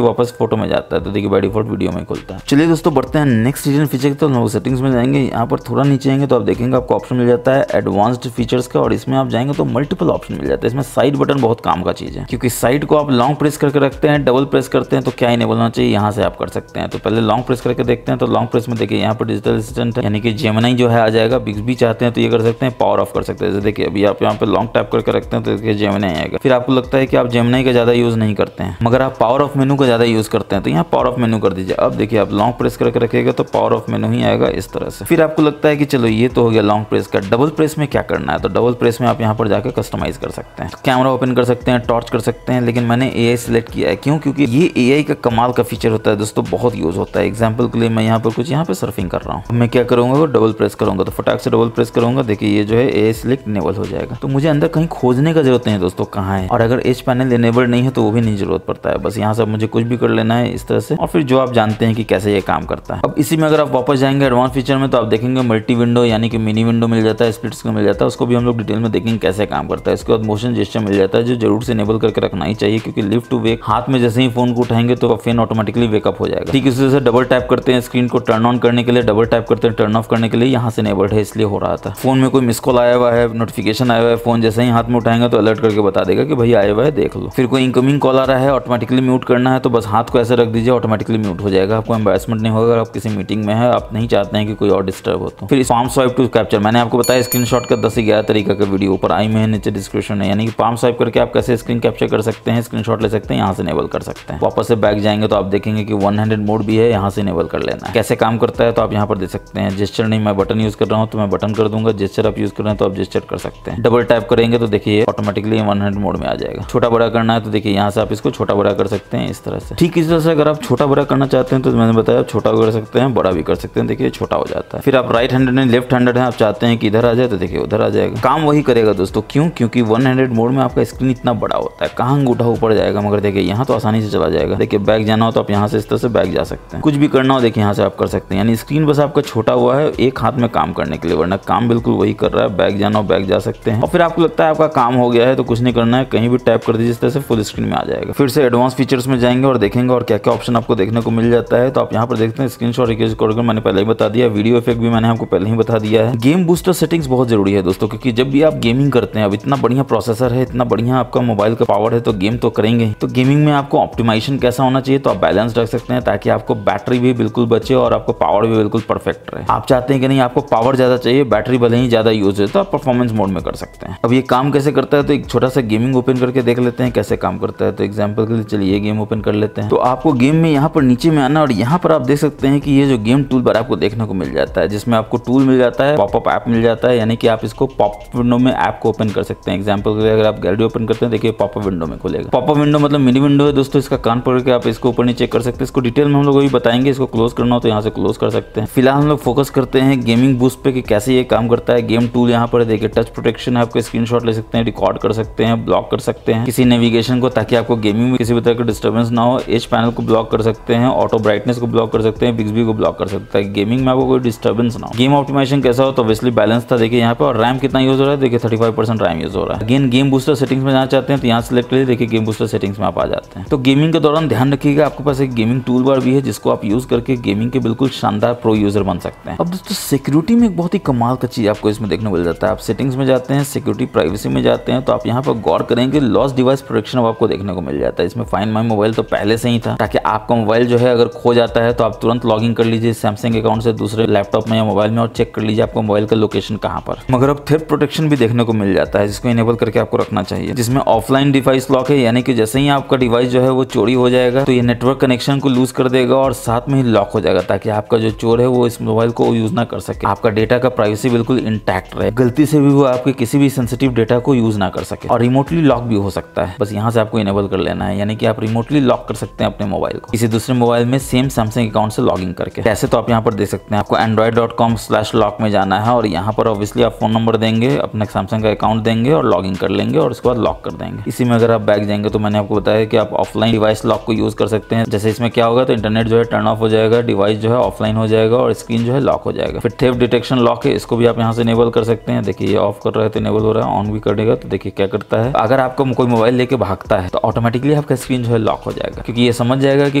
वापस फोटो में जाता है। तो देखिए बाय डिफॉल्ट वीडियो में खुलता है। चलिए दोस्तों बढ़ते हैं नेक्स्ट हिडन फीचर की। तो हम लोग सेटिंग्स में जाएंगे, यहाँ पर थोड़ा नीचे आएंगे तो आप देखेंगे आपको ऑप्शन मिल जाता है एडवांस्ड फीचर्स का, और इसमें आप जाएंगे तो मल्टीपल ऑप्शन मिल जाता है। इसमें साइड बटन बहुत काम का चीज है, क्योंकि साइड को आप लॉन्ग प्रेस करके रखते हैं, डबल प्रेस करते हैं तो क्या इनेबल होना चाहिए यहाँ से आप कर सकते हैं। तो पहले लॉन्ग प्रेस करके देखते हैं। तो लॉन्ग प्रेस में देखिए यहाँ पर डिजिटल असिस्टेंट है, यानी कि जेमिनी जो है आ जाएगा। बिक्सबी चाहते हैं तो ये कर सकते हैं, पावर ऑफ कर सकते हैं। जैसे देखिए अभी आप यहाँ पे लॉन्ग टैप करके रखते हैं तो देखिए जेमिनी आएगा। फिर आपको लगता है कि आप जेमिनी का ज्यादा यूज नहीं करते हैं, मगर आप पावर ऑफ मेनू का ज्यादा यूज करते हैं, तो यहाँ पावर ऑफ मेनू कर दीजिए। अब देखिए आप लॉन्ग प्रेस करके रखिएगा तो पावर ऑफ मेनू ही आएगा इस तरह से। फिर आपको लगता है कि चलो ये तो हो गया लॉन्ग प्रेस का। डबल प्रेस में क्या करना है, तो डबल प्रेस में आप यहाँ पर जाकर कस्टमाइज कर सकते हैं। कैमरा ओपन कर सकते हैं, टॉर्च कर सकते हैं, लेकिन मैंने एआई सिलेक्ट किया है। क्यों? क्योंकि ये एआई का कमाल का फीचर होता है दोस्तों, बहुत यूज होता है। एग्जाम्पल के लिए मैं यहाँ पर कुछ यहाँ पे सर्फिंग कर रहा हूँ, मैं क्या करूंगा वो डबल प्रेस करूंगा, तो फटाक से डबल प्रेस करूंगा, देखिए ये जो है एआई सिलेक्ट इनेबल हो जाएगा। तो मुझे अंदर कहीं खोजने का जरूरत नहीं है दोस्तों कहाँ है, और अगर एज पैनल इनेबल नहीं है तो वो भी नहीं जरूरत पड़ता है। बस यहाँ से मुझे कुछ भी कर लेना है इस तरह से, और फिर जो आप जानते हैं कि कैसे ये काम करता है। अब इसी में अगर आप वापस जाएंगे एडवांस फीचर में तो आप देखेंगे मल्टी विंडो यानी कि मिनी विंडो मिल जाता है, स्प्लिट स्क्रीन मिल जाता है। उसको भी हम लोग डिटेल में देखेंगे कैसे काम करता है। इसके बाद मोशन जेस्चर मिल जाता है, जो जरूर से इनेबल करके रखना ही चाहिए, क्योंकि लिफ्ट टू वेक हाथ में जैसे ही फोन को उठाएंगे तो फैन ऑटोमेटिकली वेकअप हो जाएगा। ठीक इसी तरह से डबल टैप करते हैं स्क्रीन को टर्न ऑन करने के लिए, डबल टैप करते हैं टर्न ऑफ करने के लिए, यहाँ से इनेबल्ड है इसलिए हो रहा था। फोन में कोई मिस कॉल आया हुआ है, नोटिफिकेशन आया हुआ है, फोन जैसे ही हाथ में उठाएंगे तो अलर्ट करके बता देगा कि भाई आया हुआ है देख लो। फिर कोई इनकमिंग कॉल आ रहा है, ऑटोमेटिकली म्यूट करना है तो बस हाथ को ऐसे रख दीजिए, ऑटोमेटिकली म्यूट हो जाएगा। आपको एम्बैरेसमेंट नहीं होगा। अगर आप किसी मीटिंग में है, आप नहीं चाहते हैं कि कोई और डिस्टर्ब हो तो। फिर पाम स्वाइप टू कैप्चर, मैंने आपको बताया स्क्रीनशॉट का 10 से 11 तरीका का वीडियो ऊपर आई में है, नीचे डिस्क्रिप्शन है, यानी कि पाम स्वाइप करके आप कैसे स्क्रीन कैप्चर कर सकते हैं, स्क्रीनशॉट ले सकते हैं, यहाँ से इनेबल कर सकते हैं। वापस से बैक जाएंगे तो आप देखेंगे कि वन हैंडेड मोड भी है, यहाँ से इनेबल कर लेना है। कैसे काम करता है तो आप यहाँ पर देख सकते हैं। जेस्चर नहीं, मैं बटन यूज कर रहा हूँ तो मैं बटन कर दूंगा, जेस्चर आप यूज कर रहे हैं तो आप जेस्चर कर सकते हैं। डबल टैप करेंगे तो देखिए ऑटोमेटिकली वन हैंड मोड में आ जाएगा। छोटा बड़ा करना है तो देखिए यहाँ से आप इसको छोटा बड़ा कर सकते हैं इस तरह से। ठीक इस तरह से अगर आप छोटा बड़ा करना चाहते हैं तो मैंने बताया छोटा कर सकते हैं, बड़ा भी कर सकते हैं, देखिए छोटा हो जाता है। फिर आप राइट हैंडेड नहीं लेफ्ट हैंडेड है, आप चाहते हैं कि इधर आ जाए तो देखिए उधर आ जाएगा, काम वही करेगा दोस्तों। क्यों? क्योंकि वन हैंडेड मोड में आपका स्क्रीन इतना बड़ा होता है, कहाँ अंगूठा ऊपर जाएगा, मगर देखिए यहाँ तो आसानी से चला जाएगा। देखिए बैक जाना हो तो आप यहाँ से इस तरह से बैक जा सकते हैं, कुछ भी करना हो देखिए यहाँ से आप कर सकते हैं। यानी स्क्रीन बस आपका छोटा हुआ है एक हाथ में काम करने के लिए, वरना काम बिल्कुल वही कर रहा है। बैक जाना हो बैक जा सकते हैं, और फिर आपको लगता है आपका काम हो गया है तो कुछ नहीं करना है, कहीं भी टैप कर दीजिए इस तरह से फुल स्क्रीन में आ जाएगा। फिर से एडवांस फीचर्स में जाएंगे और देखेंगे और क्या क्या ऑप्शन आपको देखने को मिल जाता है। तो आप यहाँ पर देखते हैं स्क्रीनशॉट रिकॉर्ड मैंने पहले ही बता दिया, वीडियो इफेक्ट भी मैंने आपको पहले ही बता दिया है। गेम बूस्टर सेटिंग्स बहुत जरूरी है दोस्तों, क्योंकि जब भी आप गेमिंग करते हैं, अब इतना बढ़िया प्रोसेसर है, इतना बढ़िया आपका मोबाइल का पावर है, तो गेम तो करेंगे। तो गेमिंग में आपको ऑप्टिमाइजेशन कैसा होना चाहिए, तो आप बैलेंस रख सकते हैं ताकि आपको बैटरी भी बिल्कुल बचे और आपको पावर भी बिल्कुल परफेक्ट रहे। आप चाहते हैं कि नहीं आपको पावर ज्यादा चाहिए, बैटरी भले ही ज्यादा यूज है, तो आप परफॉर्मेंस मोड में कर सकते हैं। अब ये काम कैसे करता है तो एक छोटा सा गेमिंग ओपन करके देख लेते हैं कैसे काम करता है। तो एग्जांपल के लिए चलिए ये गेम ओपन कर लेते हैं। तो आपको गेम में यहाँ पर नीचे में आना, और यहाँ पर आप देख सकते हैं कि ये जो गेम टूल बार आपको देखने को मिल जाता है, जिसमें आपको टूल मिल जाता है, पॉपअप ऐप मिल जाता है, यानी कि आप इसको पॉपअप विंडो में ऐप को ओपन कर सकते हैं। एग्जांपल के लिए अगर आप गैलरी ओपन करते हैं देखिए पॉपअप विंडो में खुलेगा। पॉपअप विंडो मतलब मिनी विंडो है दोस्तों, इसका कान पकड़ के आप इसको ऊपर नीचे कर सकते हैं। इसको डिटेल में हम लोग अभी बताएंगे, इसको क्लोज करना हो तो यहाँ से क्लोज कर सकते हैं। फिलहाल हम लोग फोकस करते हैं गेमिंग बूस्ट पे कि कैसे ये काम करता है। गेम टूल यहाँ पर देखिए टच प्रोटेक्शन है, आपको स्क्रीनशॉट ले सकते हैं, रिकॉर्ड कर सकते हैं, ब्लॉक कर सकते हैं किसी नेविगेशन को, ताकि आपको गेमिंग में किसी भी तरह का डिस्टर्बेंस ना हो। एज पैनल को ब्लॉक कर सकते हैं, ऑटो ब्राइटनेस को ब्लॉक कर सकते हैं, बिक्सबी को ब्लॉक कर सकते हैं, गेमिंग में आपको कोई डिस्टर्बेंस ना हो। गेम ऑप्टिमाइजेशन कैसा हो तो ऑब्वियसली बैलेंस था देखिए यहाँ पे, और रैम कितना यूज हो रहा है देखिए 35% रैम यूज हो रहा है। अगेन गेम बूस्टर सेटिंग्स में जाना चाहते हैं तो यहाँ सेलेक्ट करिए, देखिए गेम बूस्टर सेटिंग्स में आप आ जाते हैं। तो गेमिंग के दौरान ध्यान रखिएगा आपके पास एक गेमिंग टूल बार भी है, जिसको आप यूज करके गेमिंग के बिल्कुल शानदार प्रो यूजर बन सकते हैं। अब दोस्तों सिक्योरिटी में एक बहुत ही कमाल का चीज आपको इसमें देखने को मिल जाता है। आप सेटिंग्स में जाते हैं, सिक्योरिटी प्राइवेसी में जाते हैं, तो आप यहाँ पर गौर करेंगे लॉस्ट डिवाइस प्रोटेक्शन अब आपको देखने को मिल जाता है। इसमें फाइंड माई मोबाइल तो पहले से ही था, ताकि आपका मोबाइल जो है अगर खो जाता है तो आप तुरंत लॉग इन कर लीजिए सैमसंग अकाउंट से दूसरे लैपटॉप में या मोबाइल में, और चेक कर लीजिए आपको मोबाइल का लोकेशन कहाँ पर। मगर अब थेफ्ट प्रोटेक्शन भी देखने को मिल जाता है, जिसको इनेबल करके आपको रखना चाहिए, जिसमें ऑफलाइन डिवाइस लॉक है, यानी कि जैसे ही आपका डिवाइस जो है वो चोरी हो जाएगा तो ये नेटवर्क कनेक्शन को लूज कर देगा और साथ में ही लॉक हो जाएगा, ताकि आपका जो चोर है वो इस मोबाइल को यूज ना कर सके, आपका डेटा का प्राइवेसी बिल्कुल इंटैक्ट रहे, गलती से भी वो आपके किसी भी सेंसिटिव डेटा को यूज ना कर सके। और रिमोटली लॉक भी हो सकता है, बस यहाँ से आपको इनेबल कर लेना है, यानी कि आप रिमोटली लॉक कर सकते हैं अपने मोबाइल को किसी दूसरे मोबाइल में सेम सैमसंग अकाउंट से लॉग इन करके। कैसे तो आप यहाँ पर देख सकते हैं, आपको android.com/lock में जाना है, और यहाँ पर ऑब्वियसली आप फोन नंबर देंगे, अपने सैमसंग का अकाउंट देंगे और लॉग इन कर लेंगे, और उसके बाद लॉक कर देंगे। इसी में अगर आप बैक जाएंगे तो मैंने आपको बताया कि आप ऑफलाइन डिवाइस लॉक को यूज कर सकते हैं। जैसे इसमें क्या होगा तो इंटरनेट जो है टर्न ऑफ हो जाएगा, डिवाइस जो है ऑफलाइन हो जाएगा और स्क्रीन जो है लॉक हो जाएगा। फिर थेफ्ट डिटेक्शन लॉक है, इसको भी आप यहाँ से इनेबल कर सकते हैं। देखिए ये ऑफ कर रहा है तो इनेबल हो रहा है, ऑन भी करेगा तो देखिए क्या करता है। अगर अगर आपका कोई मोबाइल लेके भागता है तो ऑटोमेटिकली आपका स्क्रीन जो है लॉक हो जाएगा, क्योंकि ये समझ जाएगा कि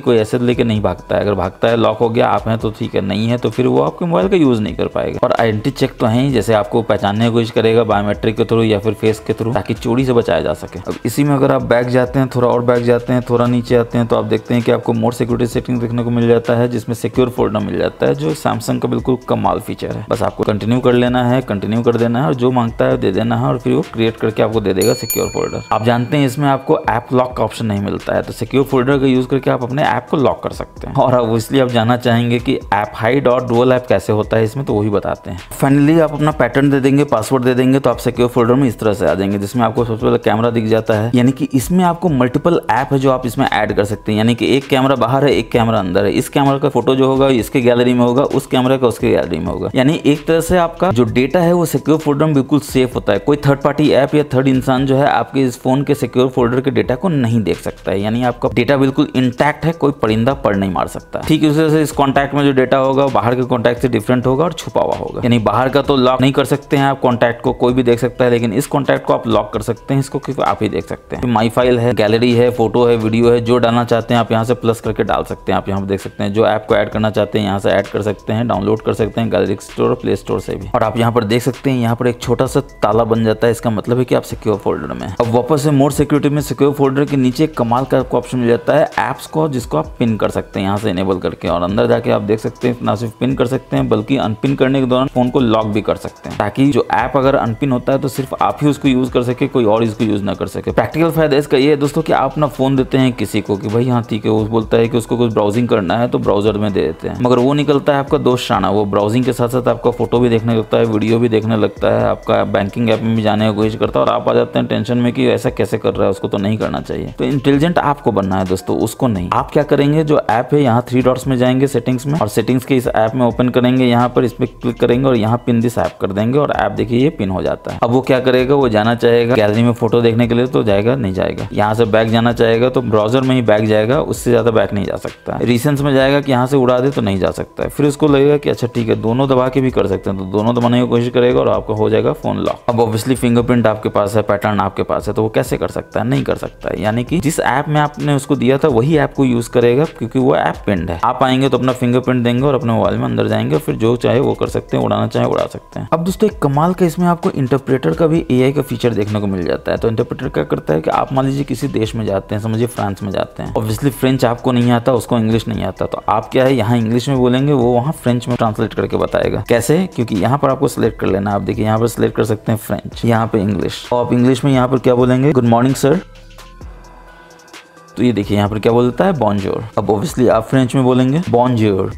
कोई ऐसे लेके नहीं भागता है। अगर भागता है लॉक हो गया, आप हैं तो ठीक है, नहीं है तो फिर वो आपके मोबाइल का यूज नहीं कर पाएगा। और आइडेंटिटी चेक तो है ही, जैसे आपको पहचानने की कोशिश करेगा बायोमेट्रिक के थ्रू या फिर फेस के थ्रू, ताकि चोरी से बचाया जा सके। अब इसी में अगर आप बैक जाते हैं, थोड़ा और बैक जाते हैं, थोड़ा नीचे आते हैं, तो आप देखते हैं कि आपको मोर सिक्योरिटी सेटिंग देखने को मिल जाता है, जिसमें सिक्योर फोल्डर मिल जाता है, जो सैमसंग का बिल्कुल कमाल फीचर है। बस आपको कंटिन्यू कर लेना है, कंटिन्यू कर देना है और जो मांगता है दे देना है, और फिर वो क्रिएट करके आपको दे देगा सिक्योर फोल्डर। आप जानते हैं इसमें आपको ऐप लॉक का ऑप्शन नहीं मिलता है, तो सिक्योर फोल्डर का यूज करके आप अपने ऐप को लॉक कर सकते हैं। और अब इसलिए आप जानना चाहेंगे कि ऐप हाइड और डुअल ऐप कैसे होता है इसमें, तो वही बताते हैं। फाइनली आप अपना पैटर्न दे देंगे, पासवर्ड दे देंगे, तो आप सिक्योर फोल्डर में इस तरह से आ जाएंगे, जिसमें आपको सबसे पहले कैमरा दिख जाता है। यानी कि इसमें आपको मल्टीपल ऐप है जो आप इसमें ऐड कर सकते हैं। यानी कि एक कैमरा बाहर है, एक कैमरा अंदर है। इस कैमरा का फोटो जो होगा इसके गैलरी में होगा, उस कैमरा का उसके गैलरी में होगा। यानी एक तरह से आपका जो डेटा है वो सिक्योर फोल्डर में बिल्कुल सेफ होता है। कोई थर्ड पार्टी ऐप या थर्ड इंसान जो है आपके इस फोन के सिक्योर फोल्डर के डेटा को नहीं देख सकता है। यानी आपका डेटा बिल्कुल इंटैक्ट है, कोई परिंदा पढ़ नहीं मार सकता। ठीक उसी तरह से इस कॉन्टैक्ट में जो डेटा होगा बाहर के कॉन्टैक्ट से डिफरेंट होगा और छुपा हुआ होगा। यानी बाहर का तो लॉक नहीं कर सकते हैं आप, कॉन्टैक्ट को कोई भी देख सकता है, लेकिन इस कॉन्टैक्ट को आप लॉक कर सकते हैं, इसको सिर्फ आप ही देख सकते हैं। माई फाइल है, गैलरी है, फोटो है, वीडियो है, जो डालना चाहते हैं आप यहाँ से प्लस करके डाल सकते हैं। आप यहाँ पर देख सकते हैं जो ऐप को ऐड करना चाहते हैं यहाँ से ऐड कर सकते हैं, डाउनलोड कर सकते हैं गैलरी स्टोर और प्ले स्टोर से भी। और आप यहाँ पर देख सकते हैं यहाँ पर एक छोटा सा ताला बन जाता है, इसका मतलब है कि आप सिक्योर फोल्डर में। अब वापस से मोर सिक्योरिटी में सिक्योर फोल्डर के नीचे कमाल का आपको ऑप्शन मिल जाता है ऐप्स को, जिसको आप पिन कर सकते हैं यहाँ से इनेबल करके। और अंदर जाके आप देख सकते हैं ना सिर्फ पिन कर सकते हैं बल्कि अनपिन करने के दौरान फोन को लॉक भी कर सकते हैं, ताकि जो ऐप अगर अनपिन होता है तो सिर्फ आप ही उसको यूज कर सके, कोई और इसको यूज ना कर सके। प्रैक्टिकल फायदा इसका ये है दोस्तों कि आप अपना फोन देते हैं किसी को कि भाई हाँ ठीक है, वो बोलता है कि उसको कुछ ब्राउजिंग करना है तो ब्राउजर में दे देते हैं, मगर वो निकलता है आपका दोस्त शाना। वो ब्राउजिंग के साथ साथ आपका फोटो भी देखने लगता है, वीडियो भी देखने लगता है, आपका बैंकिंग ऐप में भी जाने की कोशिश करता है, और आप आ जाते हैं टेंशन में कि ऐसा कैसे कर रहा है, उसको तो नहीं करना चाहिए। तो इंटेलिजेंट आपको बनना है दोस्तों, उसको नहीं। आप क्या करेंगे, जो ऐप है यहाँ 3 डॉट्स में जाएंगे सेटिंग्स में, और सेटिंग्स के इस ऐप में ओपन करेंगे, यहाँ पर इस पर क्लिक करेंगे और यहाँ पिन दिस ऐप कर देंगे, और ऐप देखिए ये पिन हो जाता है। अब वो क्या करेगा, वो जाना चाहेगा गैलरी में फोटो देखने के लिए तो जाएगा नहीं जाएगा, यहाँ से बैक जाना चाहेगा तो ब्राउजर में ही बैक जाएगा, उससे ज्यादा बैक नहीं जा सकता। रिसेंट्स में जाएगा कि यहाँ से उड़ा दे तो नहीं जा सकता है। फिर उसको लगेगा कि अच्छा ठीक है दोनों दबा के भी कर सकते हैं, तो दोनों दबाने की कोशिश करेगा और आपका हो जाएगा फोन लॉक। अब ऑब्वियसली फिंगरप्रिंट आपके पास है, पैटर्न आपके पास है, तो वो कैसे कर सकता है, नहीं कर सकता है। यानी कि जिस ऐप में आपने उसको दिया था वही ऐप को यूज करेगा, क्योंकि वो ऐप पिंड है। आप आएंगे तो अपना फिंगरप्रिंट देंगे और अपने मोबाइल में अंदर जाएंगे, फिर जो चाहे वो कर सकते हैं, उड़ाना चाहे उड़ा सकते हैं। अब दोस्तों एक कमाल का इसमें आपको इंटरप्रेटर का भी एआई का फीचर देखने को मिल जाता है। तो इंटरप्रेटर क्या करता है कि आप मान लीजिए किसी देश में जाते हैं, समझिए फ्रांस में जाते हैं, ऑब्वियसली फ्रेंच आपको नहीं आता, उसको इंग्लिश नहीं आता, तो आप क्या है यहाँ इंग्लिश में बोलेंगे, वो वहाँ फ्रेंच में ट्रांसलेट करके बताएगा। कैसे, क्योंकि यहाँ पर आपको सिलेक्ट कर लेना है। आप देखिए यहाँ पर सिलेक्ट कर सकते हैं फ्रेंच, यहाँ पे इंग्लिश, और आप इंग्लिश में यहाँ पर क्या बोलेंगे, गुड मॉर्निंग सर, तो ये देखिए यहाँ पर क्या बोलता है, बॉन्जोर। अब ऑब्वियसली आप फ्रेंच में बोलेंगे बॉन्जोर,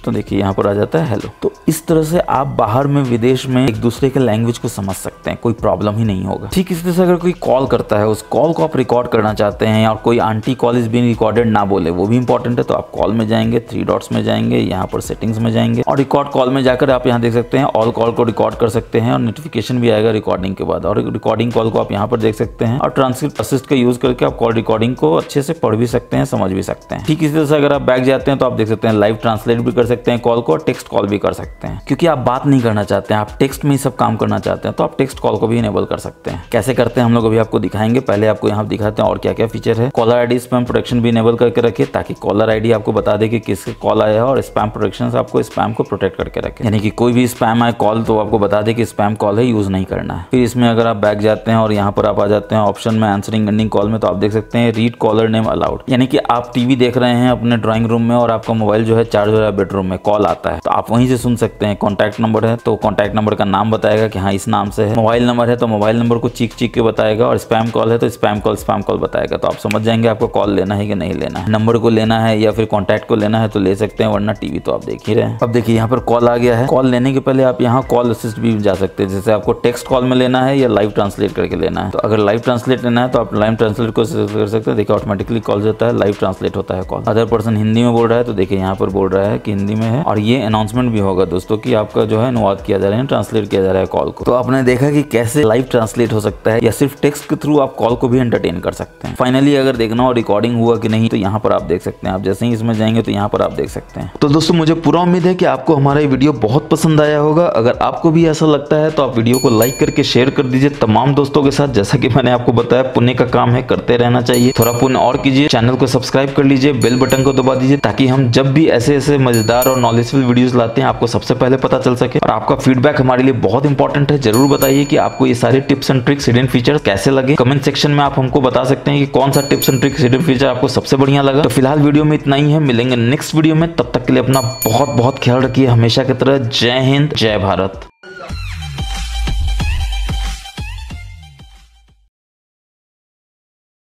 तो देखिए यहाँ पर आ जाता है हेलो। तो इस तरह से आप बाहर में विदेश में एक दूसरे के लैंग्वेज को समझ सकते हैं, कोई प्रॉब्लम ही नहीं होगा। ठीक इसी तरह से अगर कोई कॉल करता है, उस कॉल को आप रिकॉर्ड करना चाहते हैं, और कोई aunty call is being recorded ना बोले, वो भी इंपॉर्टेंट है, तो आप कॉल में जाएंगे, 3 डॉट्स में जाएंगे, यहाँ पर सेटिंग्स में जाएंगे, और रिकॉर्ड कॉल में जाकर आप यहाँ देख सकते हैं ऑल कॉल को रिकॉर्ड कर सकते हैं, और नोटिफिकेशन भी आएगा रिकॉर्डिंग के बाद, और रिकॉर्डिंग कॉल को आप यहाँ पर देख सकते हैं, और ट्रांसक्रिप्ट असिस्ट का यूज करके आप कॉल रिकॉर्डिंग को अच्छे से पढ़ भी सकते हैं, समझ भी सकते हैं। ठीक इसी तरह से अगर आप बैक जाते हैं तो आप देख सकते हैं लाइव ट्रांसलेट भी कर सकते हैं कॉल को, टेक्स्ट कॉल भी कर सकते हैं, क्योंकि आप बात नहीं करना चाहते हैं, आप टेक्स्ट में ही सब काम करना चाहते हैं, तो आप टेक्स्ट कॉल को भी इनेबल कर सकते हैं। कैसे करते हैं हम लोग अभी आपको दिखाएंगे, पहले आपको यहाँ दिखाते हैं और क्या क्या फीचर है। कॉलर आईडी स्पैम प्रोटेक्शन भी इनेबल करके रखिए, ताकि कॉलर आईडी आपको बता दे कि किसके कॉल आया है, और स्पैम प्रोटेक्शन से आपको स्पैम को प्रोटेक्ट करके रखे, यानी कि कोई भी स्पैम आए कॉल तो आपको बता दे कि स्पैम कॉल है, यूज नहीं करना है। फिर इसमें अगर आप बैक जाते हैं और यहाँ पर आप आ जाते हैं ऑप्शन में आंसरिंग एंडिंग कॉल में, तो आप देख सकते हैं रीड कॉलर नेम अलाउड, यानी कि आप टीवी देख रहे हैं अपने ड्राइंग रूम में और आपका मोबाइल जो है चार्ज हो रहा है बेडरूम में, कॉल आता है तो आप वहीं से सुन सकते हैं। कॉन्टैक्ट नंबर है तो कॉन्टैक्ट नंबर का नाम बताएगा कि हाँ इस नाम से है, मोबाइल नंबर है तो मोबाइल नंबर को चीख चीख के बताएगा, और स्पैम कॉल है तो स्पैम कॉल बताएगा। तो आप समझ जाएंगे आपको कॉल लेना है कि नहीं लेना है, नंबर को लेना है या फिर कॉन्टैक्ट को लेना है तो ले सकते हैं, वरना टीवी तो आप देख ही रहे हैं। अब देखिए यहाँ पर कॉल आ गया है, कॉल लेने के पहले आप यहाँ कॉल असिस्ट भी जा सकते हैं, जैसे आपको टेक्स्ट कॉल में लेना है या लाइव ट्रांसलेट करके लेना है। तो अगर लाइव ट्रांसलेट लेना है तो आप लाइव ट्रांसलेट को कर सकते हैं, देखिए ऑटोमेटिकली कॉल जाता है, लाइव ट्रांसलेट होता है कॉल। अदर पर्सन हिंदी में बोल रहा है तो देखिए यहाँ पर बोल रहा है कि हिंदी हिंदी में है और ये अनाउंसमेंट भी होगा दोस्तों कि आपका जो है अनुवाद किया जा रहा है, ट्रांसलेट किया जा रहा है कॉल को। तो आपने देखा कि कैसे लाइव ट्रांसलेट हो सकता है या सिर्फ टेक्स्ट के थ्रू आप कॉल को भी एंटरटेन कर सकते हैं। फाइनली अगर देखना हो रिकॉर्डिंग हुआ कि नहीं तो यहाँ पर आप देख सकते हैं। आप जैसे ही इसमें जाएंगे तो यहाँ पर आप देख सकते हैं। तो दोस्तों मुझे पूरा उम्मीद है कि आपको हमारा ये वीडियो बहुत पसंद आया होगा। अगर आपको भी ऐसा लगता है तो आप वीडियो को लाइक करके शेयर कर दीजिए तमाम दोस्तों के साथ। जैसा कि मैंने आपको बताया पुण्य का काम है, करते रहना चाहिए। थोड़ा पुण्य और कीजिए, चैनल को सब्सक्राइब कर लीजिए, बेल बटन को दबा दीजिए ताकि हम जब भी ऐसे मजेदार और नॉलेजफुल वीडियोस लाते हैं आपको सबसे पहले पता चल सके। और आपका फीडबैक हमारे लिए बहुत इंपॉर्टेंट है। जरूर बताइए कि आपको ये सारे tips and tricks, hidden features कैसे लगे। कमेंट सेक्शन में आप हमको बता सकते हैं कि कौन सा tips and tricks, hidden feature आपको सबसे बढ़िया लगा। तो फिलहाल वीडियो में इतना ही है, मिलेंगे नेक्स्ट वीडियो में। तब तक के लिए अपना बहुत बहुत ख्याल रखिए हमेशा की तरह। जय हिंद, जय भारत।